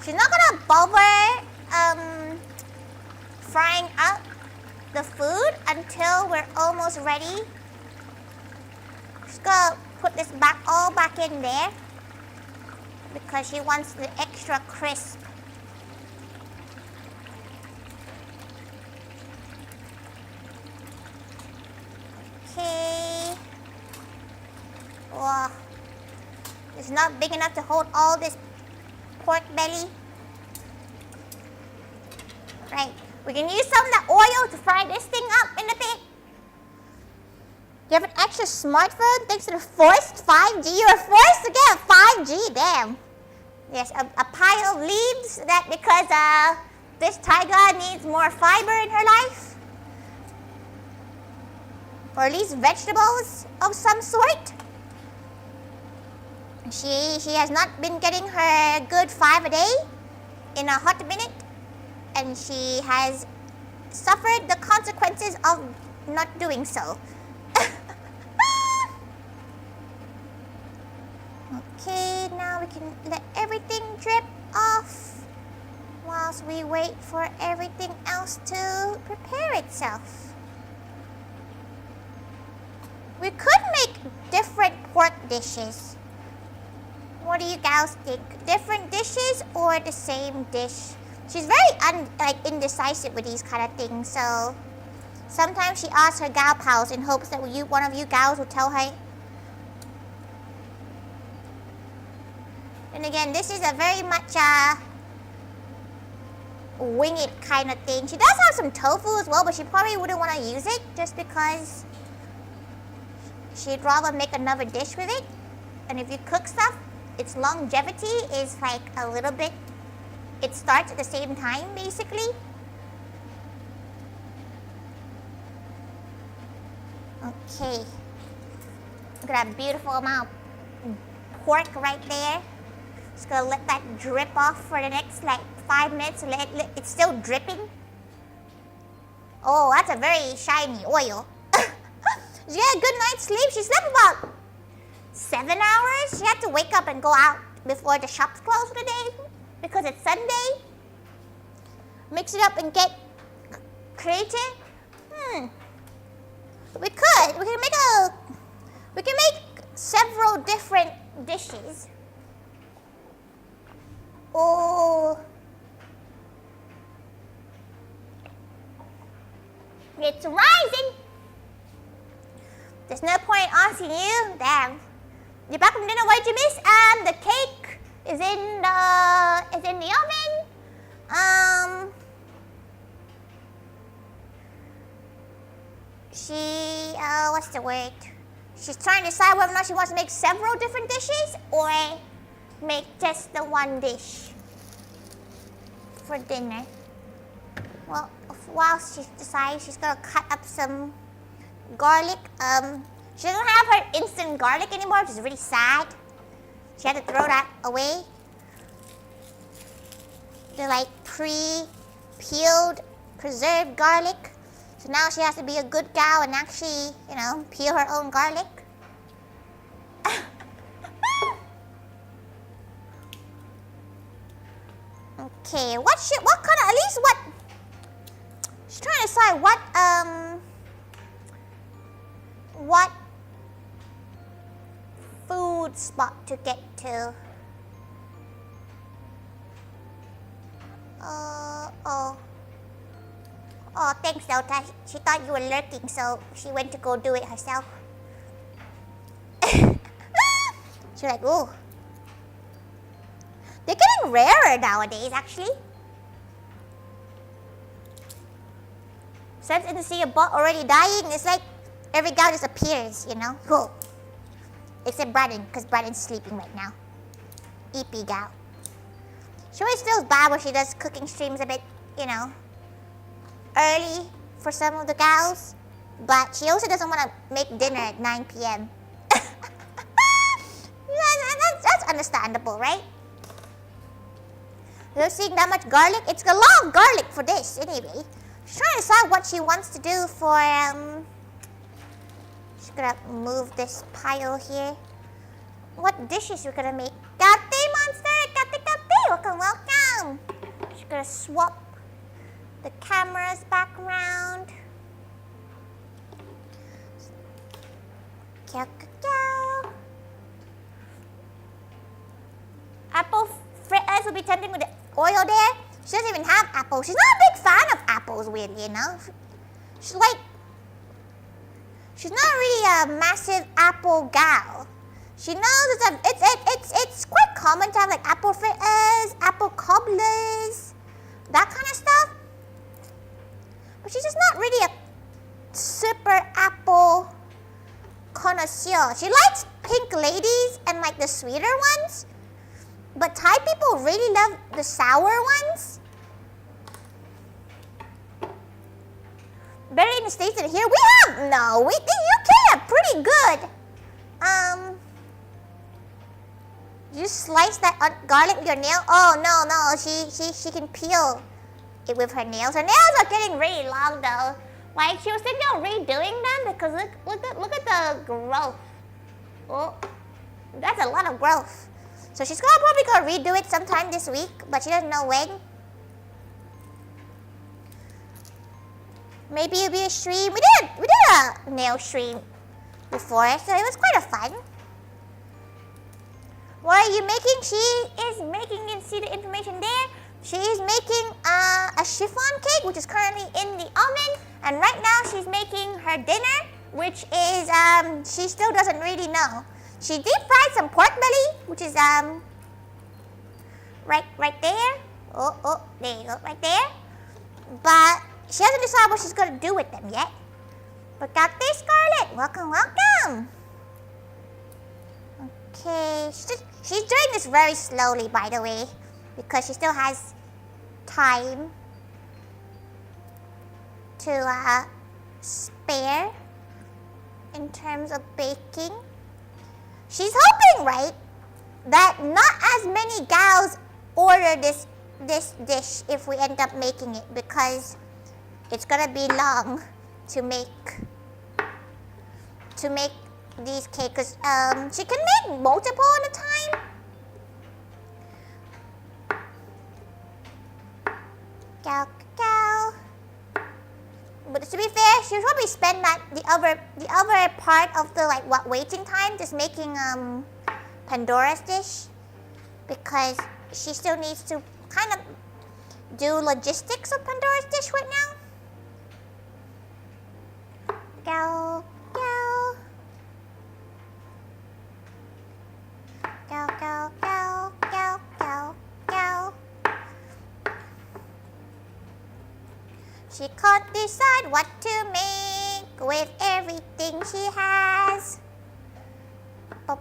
She's not gonna bother frying up the food until we're almost ready. Just gonna put this all back in there because she wants the extra crisp. Okay. Oh, it's not big enough to hold all this pork belly. Right. We can use some of the oil to fry this thing up in a bit. You have an extra smartphone thanks to the forced 5G. You're forced to get 5G, damn. Yes, a pile of leaves that because this Thaiga needs more fiber in her life. Or at least vegetables of some sort. She has not been getting her good 5 a day in a hot minute. And she has suffered the consequences of not doing so. Okay, now we can let everything drip off whilst we wait for everything else to prepare itself. We could make different pork dishes. What do you gals think? Different dishes or the same dish? She's very indecisive with these kind of things, so sometimes she asks her gal pals in hopes that one of you gals will tell her. And again, this is a very much wing it kind of thing. She does have some tofu as well, but she probably wouldn't want to use it just because she'd rather make another dish with it. And if you cook stuff, its longevity is like a little bit. It starts at the same time, basically. Okay. Look at that beautiful amount of pork right there. Just gonna let that drip off for the next 5 minutes. It's still dripping. Oh, that's a very shiny oil. She had a good night's sleep. She slept about 7 hours. She had to wake up and go out before the shops closed for the day. Because it's Sunday. Mix it up and get creative. We can make several different dishes. Oh, it's rising. There's no point asking you. Damn. You're back from dinner. What did you miss? The cake is in the oven. What's the word? She's trying to decide whether or not she wants to make several different dishes or make just the one dish for dinner. Well, while she decides, she's gonna cut up some garlic. She doesn't have her instant garlic anymore, which is really sad. She had to throw that away. The pre-peeled, preserved garlic. So now she has to be a good gal and actually, peel her own garlic. Okay, she's trying to decide what food spot to get to. Oh, thanks, Delta. She thought you were lurking, so she went to go do it herself. She's like, ooh. They're getting rarer nowadays, actually. Since to see a bot already dying, it's like every gal just appears, you know? Whoa. Except Brandon, because Brandon's sleeping right now. EP gal. She always feels bad when she does cooking streams a bit, you know, early for some of the gals. But she also doesn't want to make dinner at 9 p.m. That's understandable, right? You're seeing that much garlic? It's a lot of garlic for this, anyway. She's trying to decide what she wants to do for, She's gonna move this pile here. What dishes we're gonna make? Kate monster! Kate! Welcome, welcome! She's gonna swap the cameras back around. Cow. Apple fritters will be tempting with the oil there. She doesn't even have apples. She's not a big fan of apples, weirdly enough. She's not really a massive apple gal. She knows it's quite common to have like apple fritters, apple cobblers, that kind of stuff. But she's just not really a super apple connoisseur. She likes pink ladies and like the sweeter ones. But Thai people really love the sour ones. Better in the States than here. We have, no, we think UK are pretty good. You slice that garlic with your nail? Oh, no, she can peel it with her nails. Her nails are getting really long though. Like she was thinking of redoing them because look at the growth. Oh, that's a lot of growth. So she's probably gonna redo it sometime this week, but she doesn't know when. Maybe it'll be a stream. We did a nail stream before, so it was quite a fun. What are you making? She is making, you see the information there. She is making a chiffon cake, which is currently in the oven, and right now she's making her dinner, which is she still doesn't really know. She deep fried some pork belly, which is right there. Oh, there you go, right there. But she hasn't decided what she's gonna do with them yet. But got this, Scarlett. Welcome. Okay, she's doing this very slowly, by the way, because she still has time to spare in terms of baking. She's hoping, right, that not as many gals order this dish if we end up making it, because it's gonna be long to make these cakes. She can make multiple at a time. Cow. But to be fair, she'll probably spend the other part of the waiting time just making Pandora's dish, because she still needs to kind of do logistics of Pandora's dish right now. Cow. She can't decide what to make with everything she has. Pop.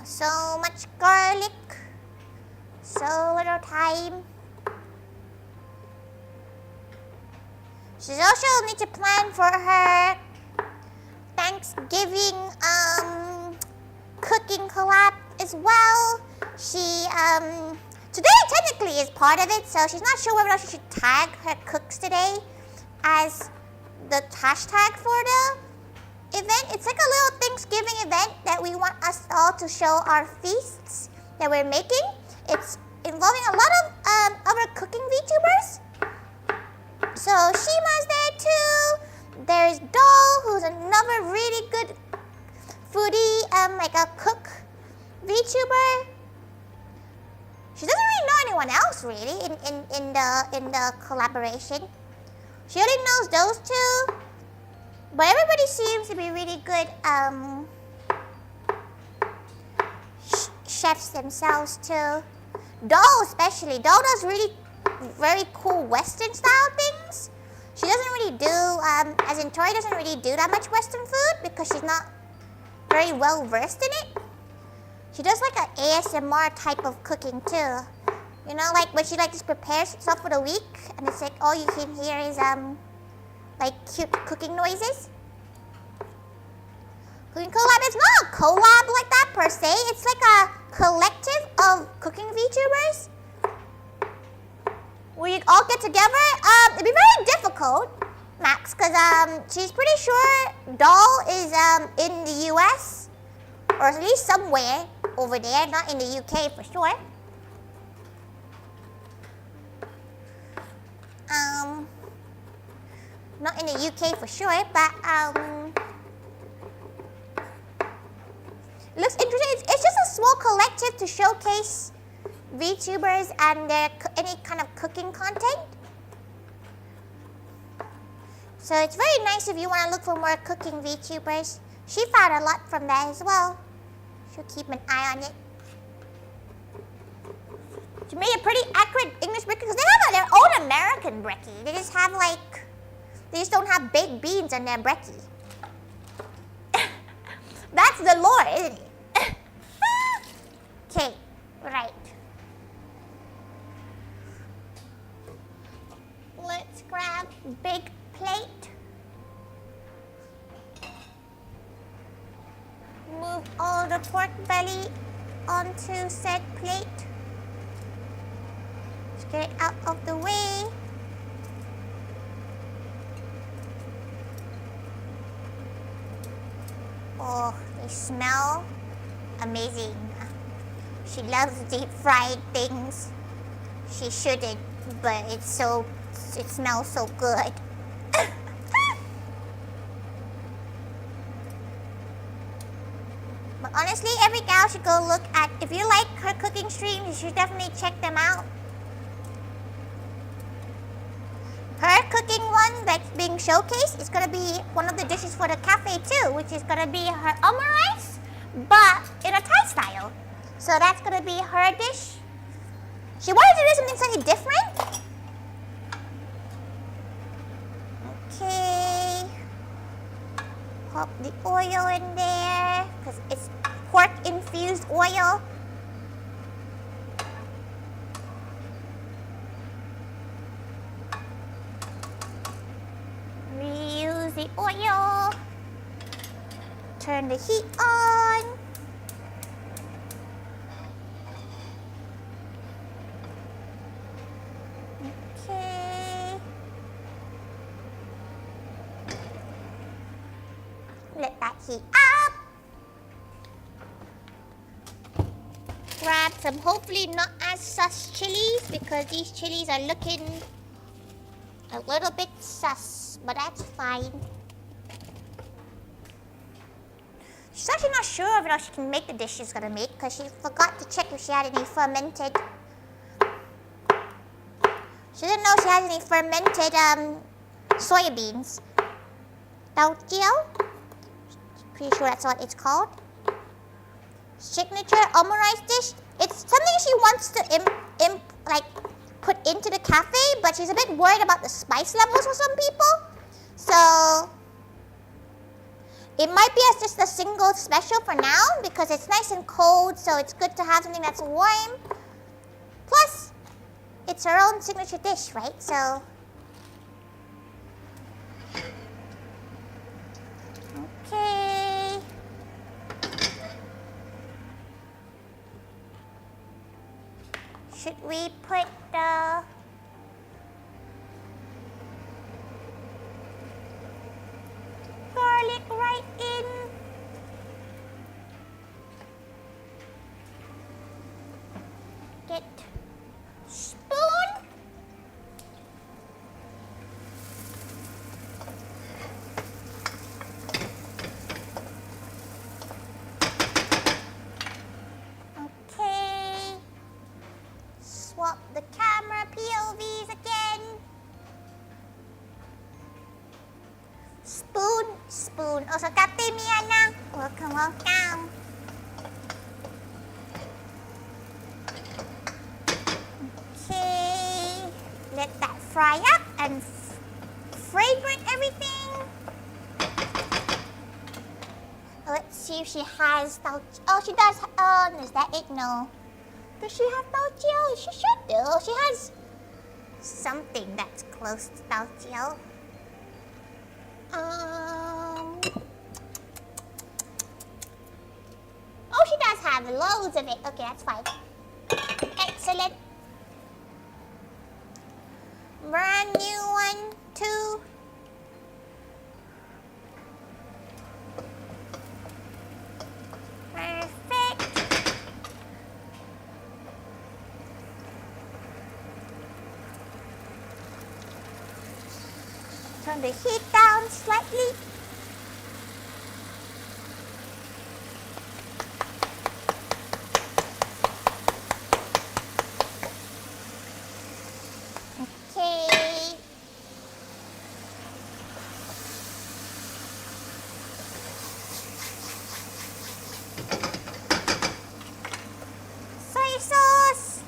So much garlic, so little time. She also needs to plan for her Thanksgiving cooking collab as well. She today technically is part of it, so she's not sure whether or not she should tag her cooks today as the hashtag for the event. It's like a little Thanksgiving event that we want us all to show our feasts that we're making. It's involving a lot of other cooking VTubers. So Shima's there too. There's Doll, who's another really good foodie, like a cook VTuber. She doesn't really know anyone else really in the collaboration. She only knows those two. But everybody seems to be really good chefs themselves too. Doll especially. Doll does really very cool Western style things. She doesn't really do, as in Tori doesn't really do that much Western food because she's not very well versed in it. She does like an ASMR type of cooking too. You know, like when she like just prepares stuff for the week and it's like all you can hear is like cute cooking noises. Cooking collab, it's not a collab like that per se, it's like a collective of cooking VTubers where you all get together. It'd be very difficult, Max, because she's pretty sure Doll is in the US or at least somewhere over there, not in the UK for sure. Not in the UK for sure, but it looks interesting. It's just a small collective to showcase VTubers and their any kind of cooking content. So it's very nice if you want to look for more cooking VTubers. She found a lot from that as well. She'll keep an eye on it. She made a pretty accurate English brekkie because they have their own American brekkie. They just have like, they just don't have baked beans in their brekkie. That's the lore, isn't it? Okay, right. Let's grab big plate. Move all the pork belly onto said plate. Let's get it out of the way. Oh, they smell amazing. She loves deep fried things. She shouldn't, but it smells so good. But honestly, every gal should go look at, if you like her cooking streams, you should definitely check them out. Her cooking one that's being showcased is gonna be one of the dishes for the cafe too, which is gonna be her omurice, but in a Thai style. So that's gonna be her dish. She wanted to do something slightly different. Okay. Pop the oil in there, because it's pork infused oil. Reuse the oil. Turn the heat on. Okay. Let that heat up. Grab some hopefully not as sus chilies because these chilies are looking a little bit sus, but that's fine. She's actually not sure of how she can make the dish she's gonna make because she forgot to check if she had any fermented. She didn't know she had any fermented soya beans. Taojio? Pretty sure that's what it's called. Signature omurice dish. It's something she wants to like put into the cafe, but she's a bit worried about the spice levels for some people. So it might be as just a single special for now because it's nice and cold, so it's good to have something that's warm. Plus, it's her own signature dish, right? So okay. Should we put the garlic right in? Get spoon. Okay. Swap the camera POVs again. Spoon. Oh, so Kate Miana. Welcome. fry up and fragrant everything. Let's see if she has tao. Oh, she does. Is that it? No. Does she have tao jiao? She should do. She has something that's close to tao jiao. Oh, she does have loads of it. Okay, that's fine. Excellent. Brand new one, too. Perfect. Turn the heat down slightly. Okay. Soy sauce.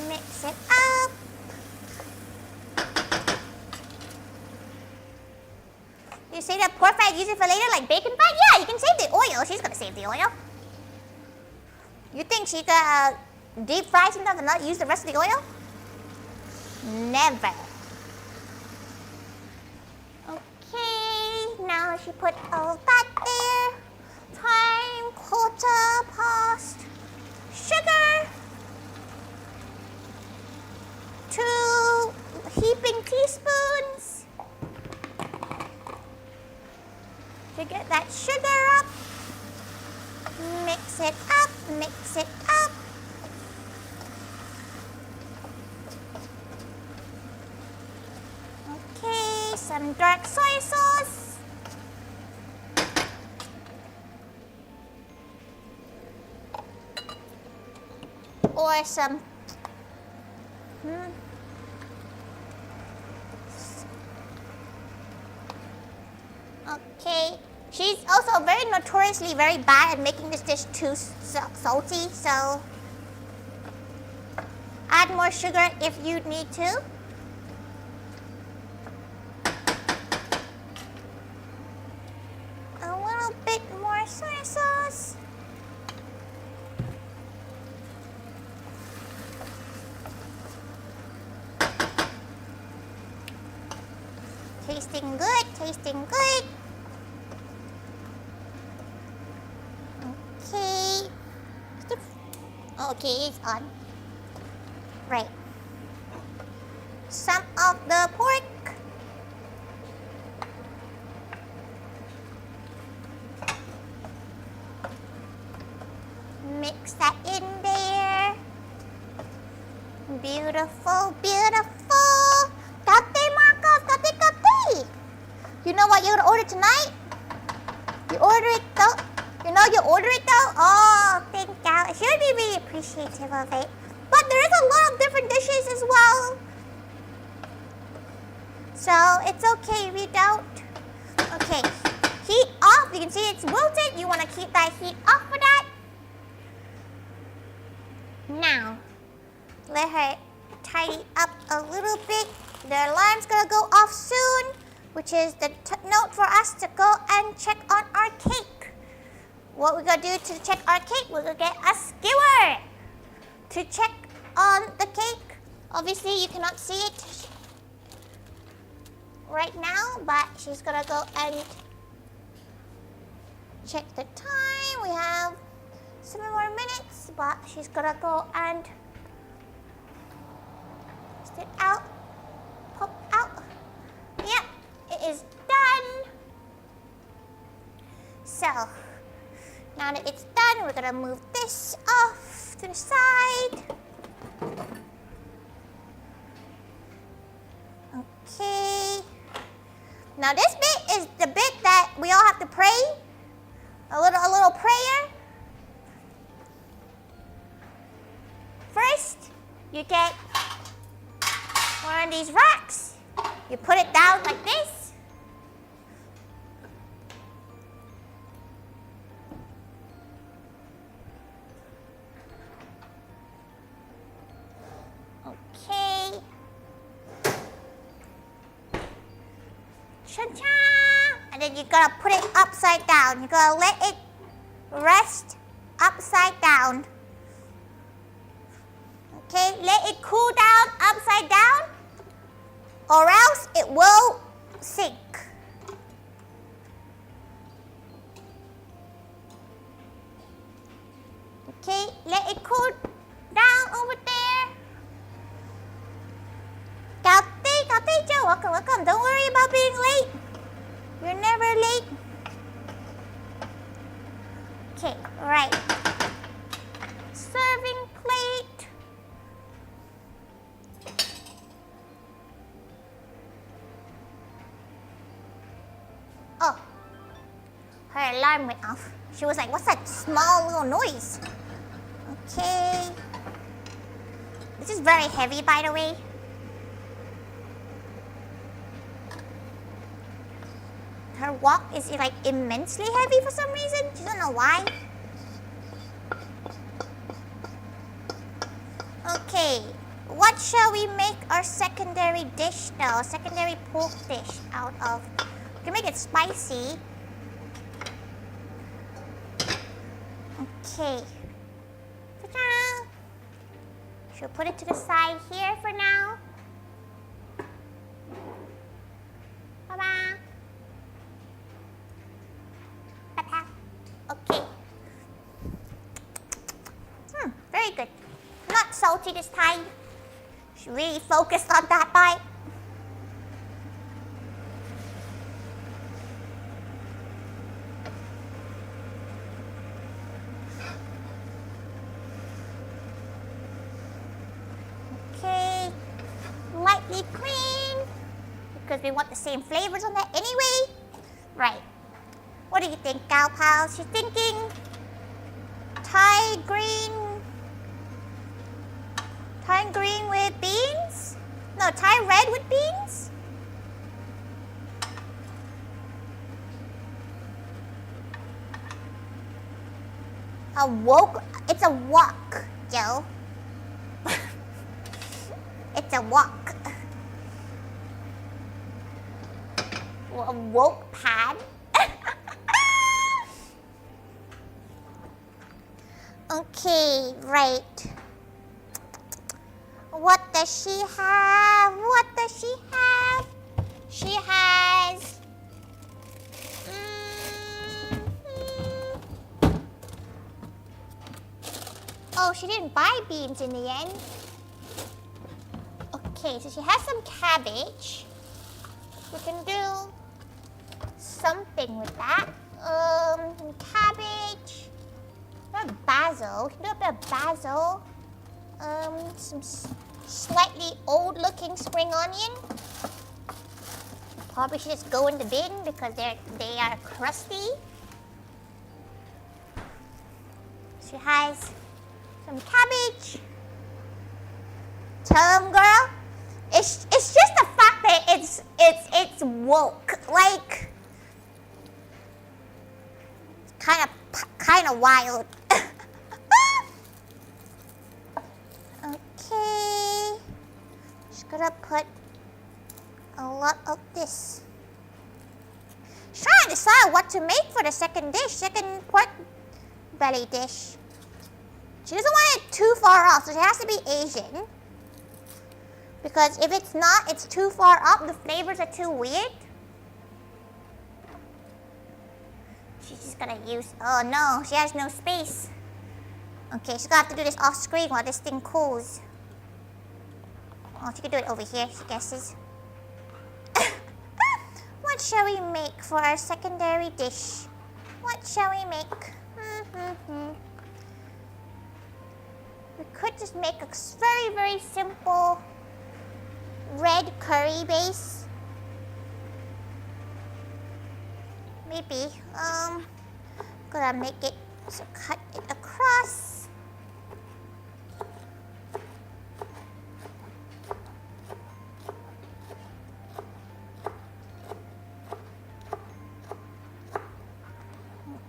Mix it up. You say that pork fat, use it for later like bacon fat? Yeah, you can save the oil. She's gonna save the oil. You think she could deep fry some stuff and not use the rest of the oil? Never. Okay, now she put all that there. Thyme, quarter past, sugar, 2 heaping teaspoons to get that sugar up. Mix it up, mix it up. Okay, some dark soy sauce. Or some Okay. She's also very notoriously very bad at making this dish too salty, so add more sugar if you need to. A little bit more soy sauce. Tasting good, tasting good. Okay. Okay, it's on. Right. Some of the pork. Mix that in there. Beautiful, beautiful. Tate, Marcos, tate. You know what you're gonna order tonight? You order it though. You know you order it though? Oh, thank you. She would be really appreciative of it. But there is a lot of different dishes as well. So it's okay if you don't. Okay, heat off. You can see it's wilted. You want to keep that heat off for that. Now, let her tidy up a little bit. The alarm's gonna go off soon, which is the note for us to go and check on our cake. What we're gonna do to check our cake, we're gonna get a skewer to check on the cake. Obviously, you cannot see it right now, but she's gonna go and check the time. We have 7 more minutes, but she's gonna go and test it out, pop out. Yep, it is done. So, now that it's done, we're gonna move this off to the side. Okay. Now this bit is the bit that we all have to pray. A little prayer. First, you get one of these rocks. You put it down like this. Cha-cha! And then you're gonna put it upside down. You're gonna let it rest upside down. Okay, let it cool down upside down, or else it will sink. Okay, let it cool down over there. Kate, Joe, welcome. Don't worry about being late. You're never late. Okay, right. Serving plate. Oh, her alarm went off. She was like, what's that small little noise? Okay. This is very heavy, by the way. Her wok is like immensely heavy for some reason. She doesn't know why. Okay, what shall we make our secondary dish though? Secondary pork dish out of? We can make it spicy. Okay. Ta-da! She'll put it to the side here for now. Bye-bye. Okay. Very good. Not salty this time. She really focused on that bite. Okay. Lightly clean. Because we want the same flavors on that anyway. Right. What do you think, gal pal? She's thinking Thai green with beans? No, Thai red with beans? It's a wok, Joe. It's a wok. A wok pan? Okay, right. What does she have? What does she have? She has... Oh, she didn't buy beans in the end. Okay, so she has some cabbage. We can do something with that. Some cabbage. Basil. We can do a bit of basil. Some slightly old-looking spring onion. Probably should just go in the bin because they are crusty. She has some cabbage. Tell 'em, girl. It's just the fact that it's woke. Like, kind of wild. Okay. Just gonna put a lot of this. She's trying to decide what to make for the second pork belly dish. She doesn't want it too far off, so she has to be Asian. Because if it's not, it's too far up, the flavors are too weird. She's just gonna use, oh no, she has no space. Okay, she's gonna have to do this off screen while this thing cools. Oh, she can do it over here, she guesses. What shall we make for our secondary dish? What shall we make? We could just make a very, very simple red curry base. Maybe. Gonna make it, so cut it across.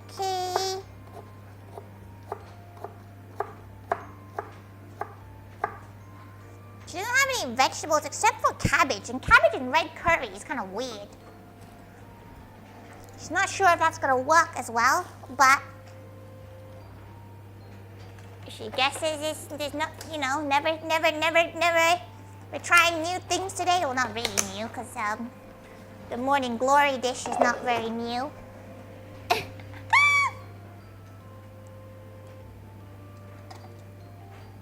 Okay. She doesn't have any vegetables except for cabbage, and cabbage and red curry is kind of weird. She's not sure if that's gonna work as well, but she guesses there's not, never. We're trying new things today. Well, not really new, because the morning glory dish is not very new.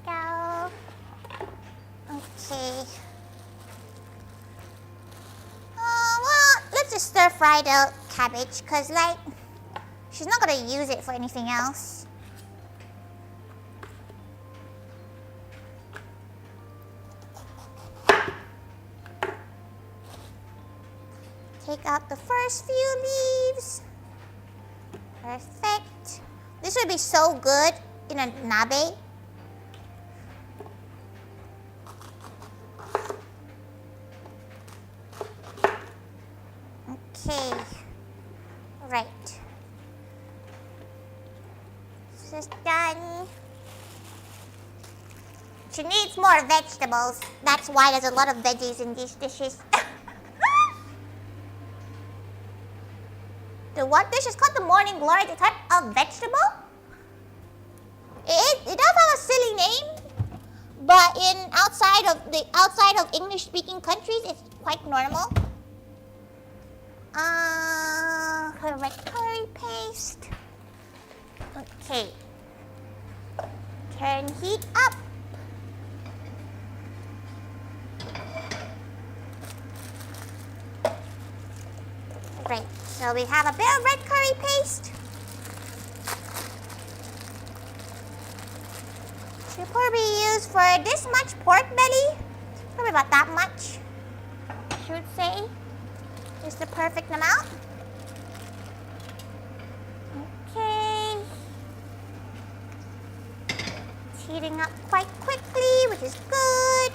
Go. Okay. Well, let's just stir fry the cabbage, because, like, she's not going to use it for anything else. Take out the first few leaves. Perfect. This would be so good in a nabe. Okay. Right. This is done. She needs more vegetables. That's why there's a lot of veggies in these dishes. The what dish is called the morning glory? The type of vegetable? It does have a silly name, but outside of English-speaking countries, it's quite normal. Her red curry paste. Okay. Turn heat up. Right. So we have a bit of red curry paste. Should probably use for this much pork belly. Probably about that much, I should say. Just the perfect amount. Okay. It's heating up quite quickly, which is good.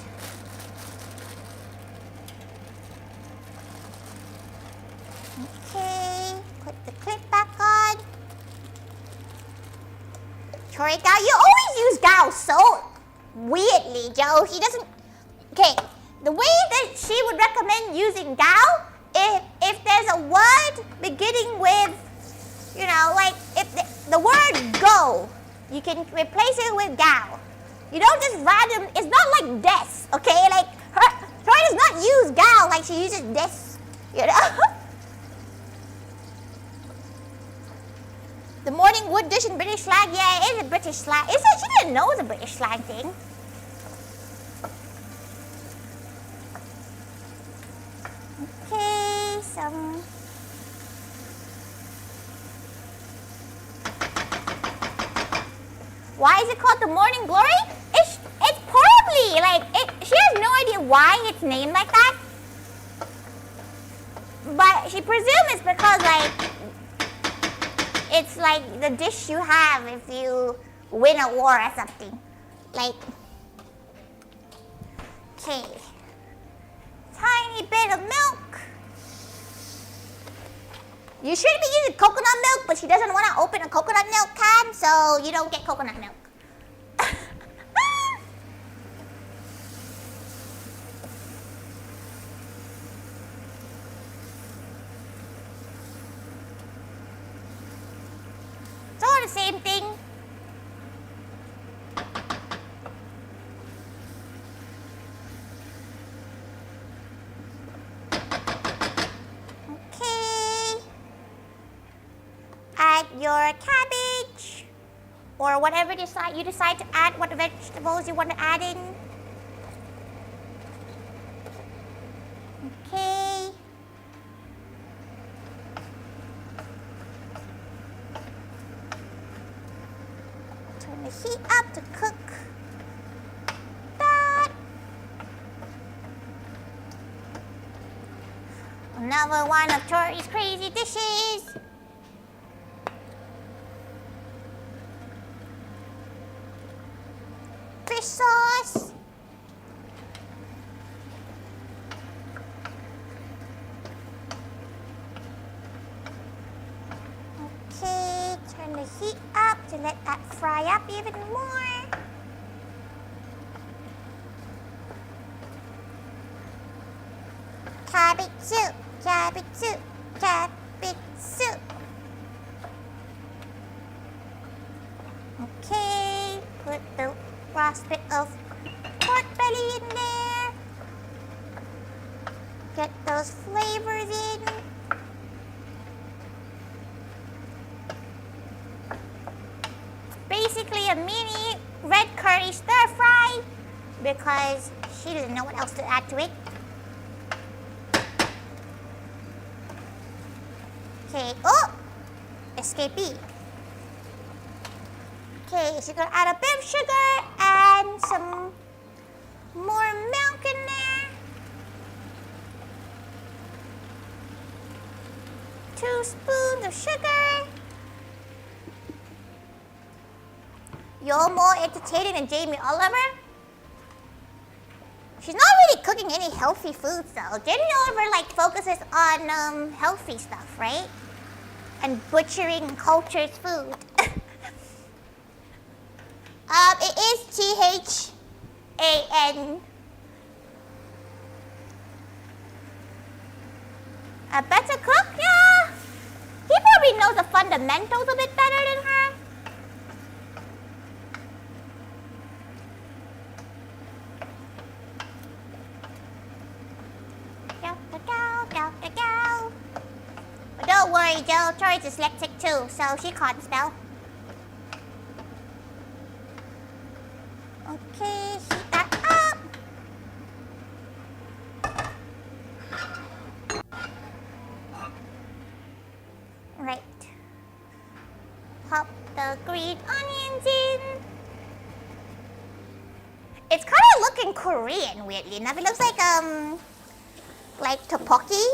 Okay, put the clip back on. Tori Thaiga, you always use Gao so weirdly, Joe. He doesn't. Okay, the way that she would recommend using Gao, if there's a word beginning with, like if the word go, you can replace it with Gao. You don't just random. It's not like des, okay? Like Tori does not use Gao like she uses des, The morning wood dish in British slang, yeah, it is a British slang. She didn't know it was a British slang thing. Okay, some. Why is it called the morning glory? It's probably like she has no idea why it's named like that. But she presumes it's because it's like the dish you have if you win a war or something. Like, okay. Tiny bit of milk. You should be using coconut milk, but she doesn't want to open a coconut milk can, so you don't get coconut milk. It's all the same thing. Add your cabbage or whatever you decide to add, what vegetables you want to add in. Okay. Turn the heat up to cook that. Another one of Tori's crazy dishes. Fish sauce. Okay, turn the heat up to let that fry up even more. Cabbage soup, cabbage soup, cabbage soup. Okay, put the last bit of pork belly in there. Get those flavors in. Basically a mini red curry stir fry because she doesn't know what else to add to it. Okay, oh! Escapee. Okay, she's gonna add a bit of sugar and some more milk in there. 2 spoons of sugar. You're more entertaining than Jamie Oliver. She's not really cooking any healthy foods though. Jamie Oliver like focuses on healthy stuff, right? And butchering culture's food. It is THAN. A better cook? Yeah. He probably knows the fundamentals a bit better than her. But don't worry, Joe. Tori's dyslexic too, so she can't spell. Okay, heat that up. Right. Pop the green onions in. It's kind of looking Korean, weirdly enough. It looks like tteokbokki.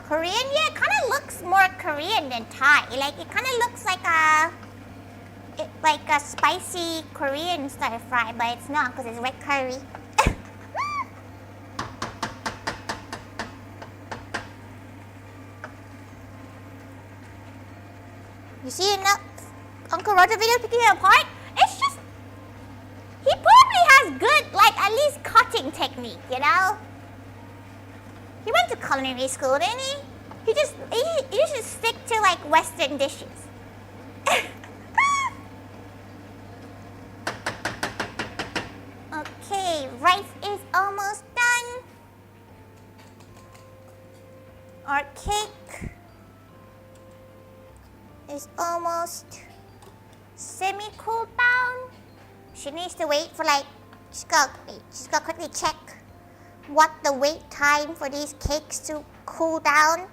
Korean, yeah, it kind of looks more Korean than Thai. Like it kind of looks like a spicy Korean stir fry, but it's not because it's red curry. You see enough Uncle Roger video picking it apart? It's just, he probably has good, like at least cutting technique, you know? He went to culinary school, didn't he? He should stick to like Western dishes. Okay, rice is almost done. Our cake is almost semi-cooled down. She needs to wait for like, she's gotta quickly check what the wait time for these cakes to cool down.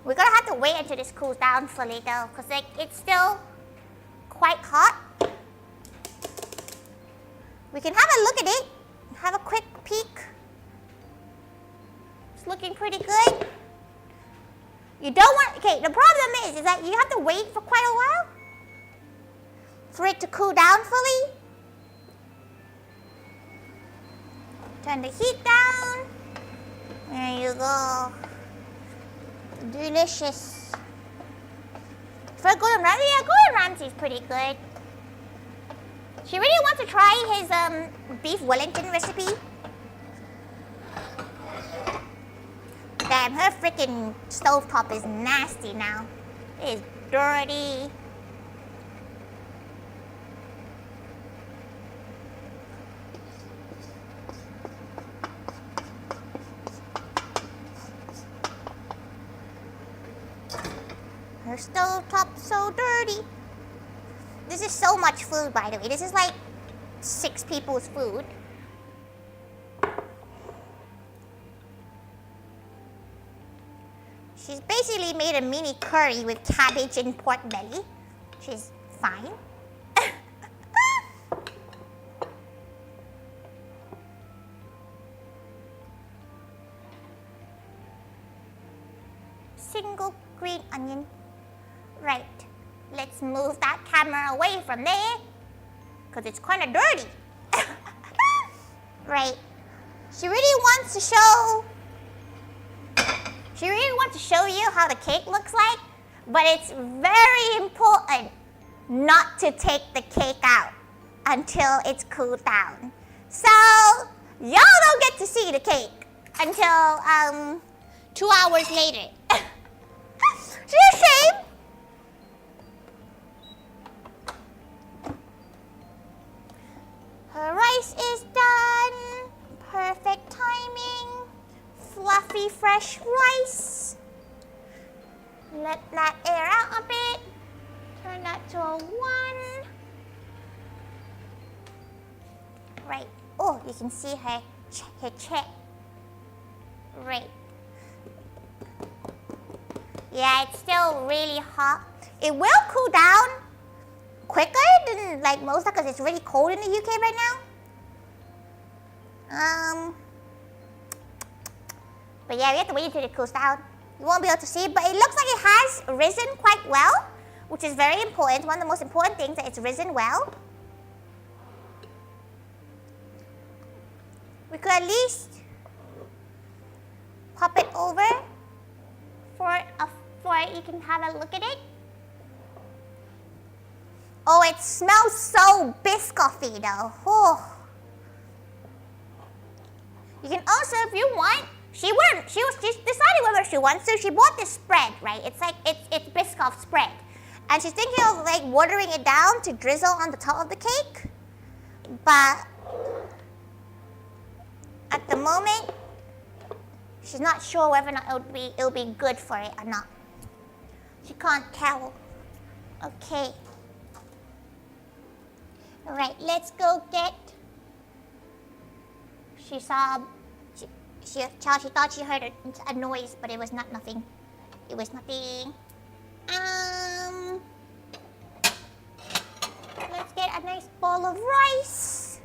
We're gonna have to wait until this cools down fully though, because like it's still quite hot. We can have a look at it, have a quick peek. It's looking pretty good. You don't want, okay, the problem is that you have to wait for quite a while for it to cool down fully. Turn the heat down. There you go. Delicious. For Gordon Ramsay, yeah, Gordon Ramsay's pretty good. She really wants to try his beef Wellington recipe. Damn, her freaking stovetop is nasty now. It is dirty. Her stovetop's so dirty. This is so much food, by the way. This is like 6 people's food. She's basically made a mini curry with cabbage and pork belly. She's fine. Single green onion. Right. Let's move that camera away from there, because it's kind of dirty. Right. She really wants to show She really wants to show you how the cake looks like, but it's very important not to take the cake out until it's cooled down. So, y'all don't get to see the cake until 2 hours later. It's a shame. Her rice is done. Perfect timing. Fluffy, fresh rice. Let that air out a bit. Turn that to a 1. Right. Oh, you can see her check. Right. Yeah, it's still really hot. It will cool down quicker than like most because it's really cold in the UK right now. But yeah, we have to wait until it cools down. You won't be able to see it, but it looks like it has risen quite well, which is very important. One of the most important things that it's risen well. We could at least pop it over for you can have a look at it. Oh, it smells so Biscoffy though. Oh. You can also, if you want, she decided whether she wants to. She bought this spread, right? It's like it's Biscoff spread, and she's thinking of like watering it down to drizzle on the top of the cake, but at the moment, she's not sure whether or not it'll be good for it or not. She can't tell. Okay. All right, let's go get. She thought she heard a noise, but it was nothing. It was nothing. Let's get a nice bowl of rice.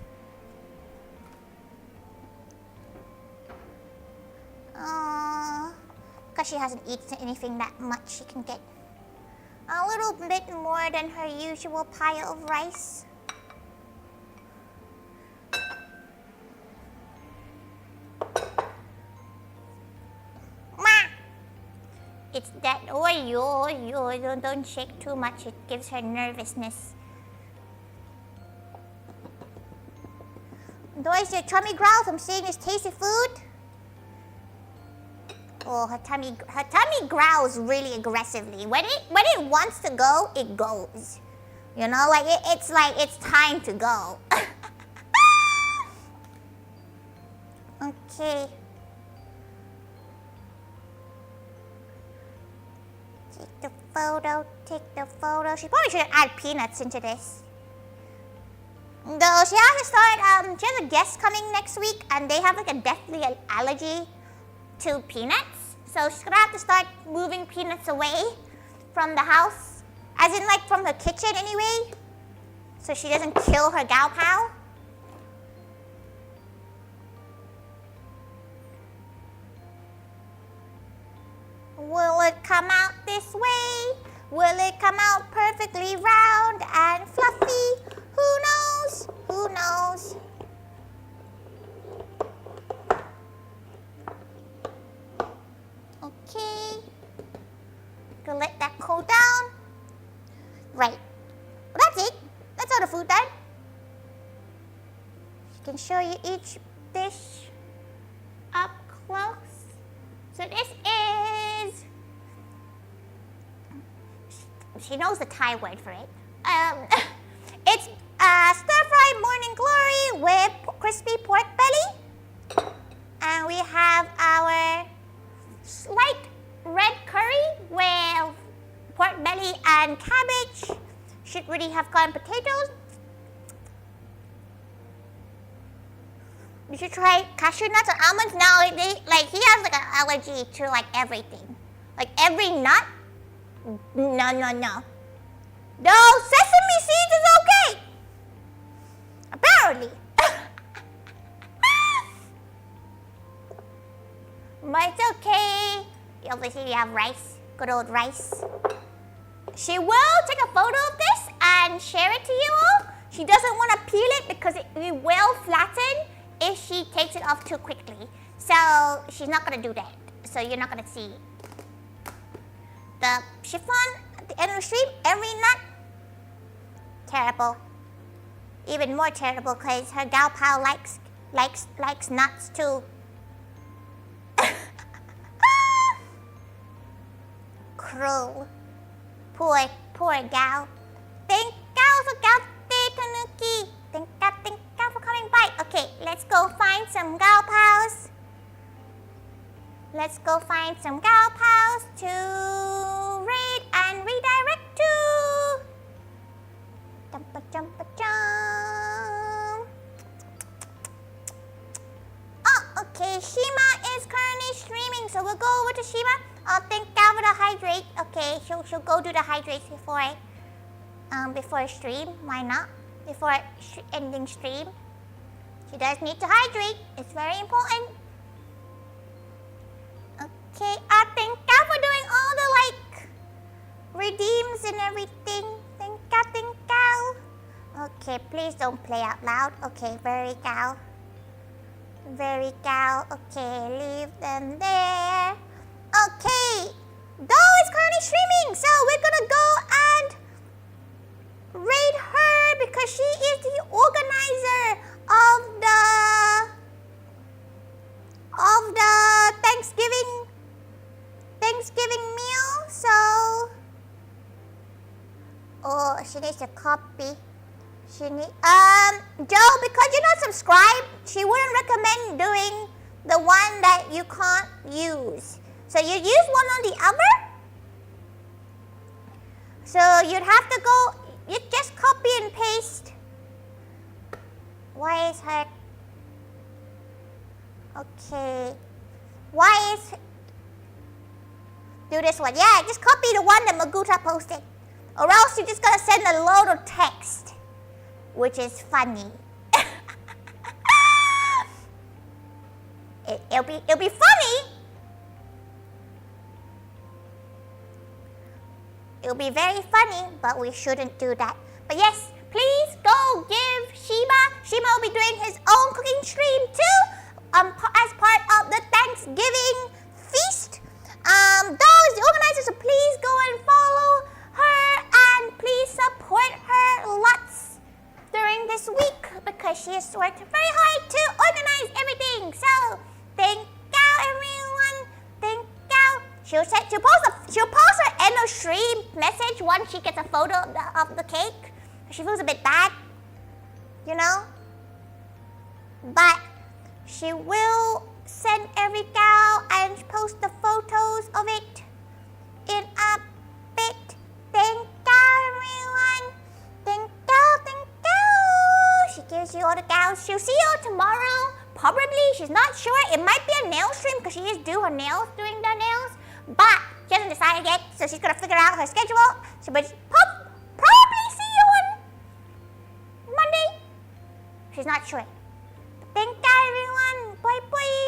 Because she hasn't eaten anything that much, she can get a little bit more than her usual pile of rice. It's that, don't shake too much, it gives her nervousness. Does your tummy growl from seeing this tasty food? Oh, her tummy growls really aggressively. When it wants to go, it goes. You know, like it's like it's time to go. Okay. Take the photo. She probably should add peanuts into this. Though she has to start, she has a guest coming next week and they have like a deathly allergy to peanuts. So she's gonna have to start moving peanuts away from the house. As in like from her kitchen anyway. So she doesn't kill her gal pal. Will it come out this way? Will it come out perfectly round and fluffy? Who knows? Who knows? Okay. Gonna let that cool down. Right. Well, that's it. That's all the food done. She can show you each dish up close. So this is, she knows the Thai word for it. It's stir-fried morning glory with crispy pork belly. And we have our slight red curry with pork belly and cabbage. Should really have gone potatoes. You should try cashew nuts or almonds. Now, he has like an allergy to like everything. Like every nut. No. No, sesame seeds is okay. Apparently. But it's okay. Obviously, we have rice. Good old rice. She will take a photo of this and share it to you all. She doesn't want to peel it because it will flatten if she takes it off too quickly. So she's not going to do that. So you're not going to see the chiffon at the end of the stream every night. Terrible. Even more terrible because her gal pal likes nuts too. Cruel. Poor gal. Thank gal for Tanuki. Thank gal for coming by. Okay, let's go find some gal pals. Let's go find some gal pals to raid and redirect to. Jumpa. Oh, okay. Shima is currently streaming, so we'll go over to Shima. I'll thank gal for the hydrate. Okay, she'll go do the hydrates before stream. Why not? Before ending stream. She does need to hydrate. It's very important. Okay, I thank God for doing all the redeems and everything. Thank God. Okay, please don't play out loud. Okay, very gal. Okay, leave them there. Okay, Doll is currently streaming, so we're gonna go and raid her because she is the organizer of the Thanksgiving meal. So, she needs to copy. Joe, because you're not subscribed, she wouldn't recommend doing the one that you can't use. So you use one on the other. So you'd have to go, you just copy and paste. Why is her, okay. Why is, do this one. Yeah, just copy the one that Maguta posted. Or else you're just gonna send a load of text, which is funny. It'll be funny. It'll be very funny, but we shouldn't do that. But yes, please go give Shima. Shima will be doing his own cooking stream too, as part of the Thanksgiving feast. Though is the organizer, so please go and follow her and please support her lots during this week because she has worked very hard to organize everything. So thank you, everyone. Thank you. She'll post her end of stream message once she gets a photo of the cake. She feels a bit bad, you know. But she will send every gal and post the photos of it in a bit. Thank you, everyone. Thank you. She gives you all the gals. She'll see you tomorrow. Probably. She's not sure. It might be a nail stream because she is do her nails doing their nails. But she hasn't decided yet, so she's gonna figure out her schedule. So, but probably see you on Monday. She's not sure. Thank you, everyone. Bye bye.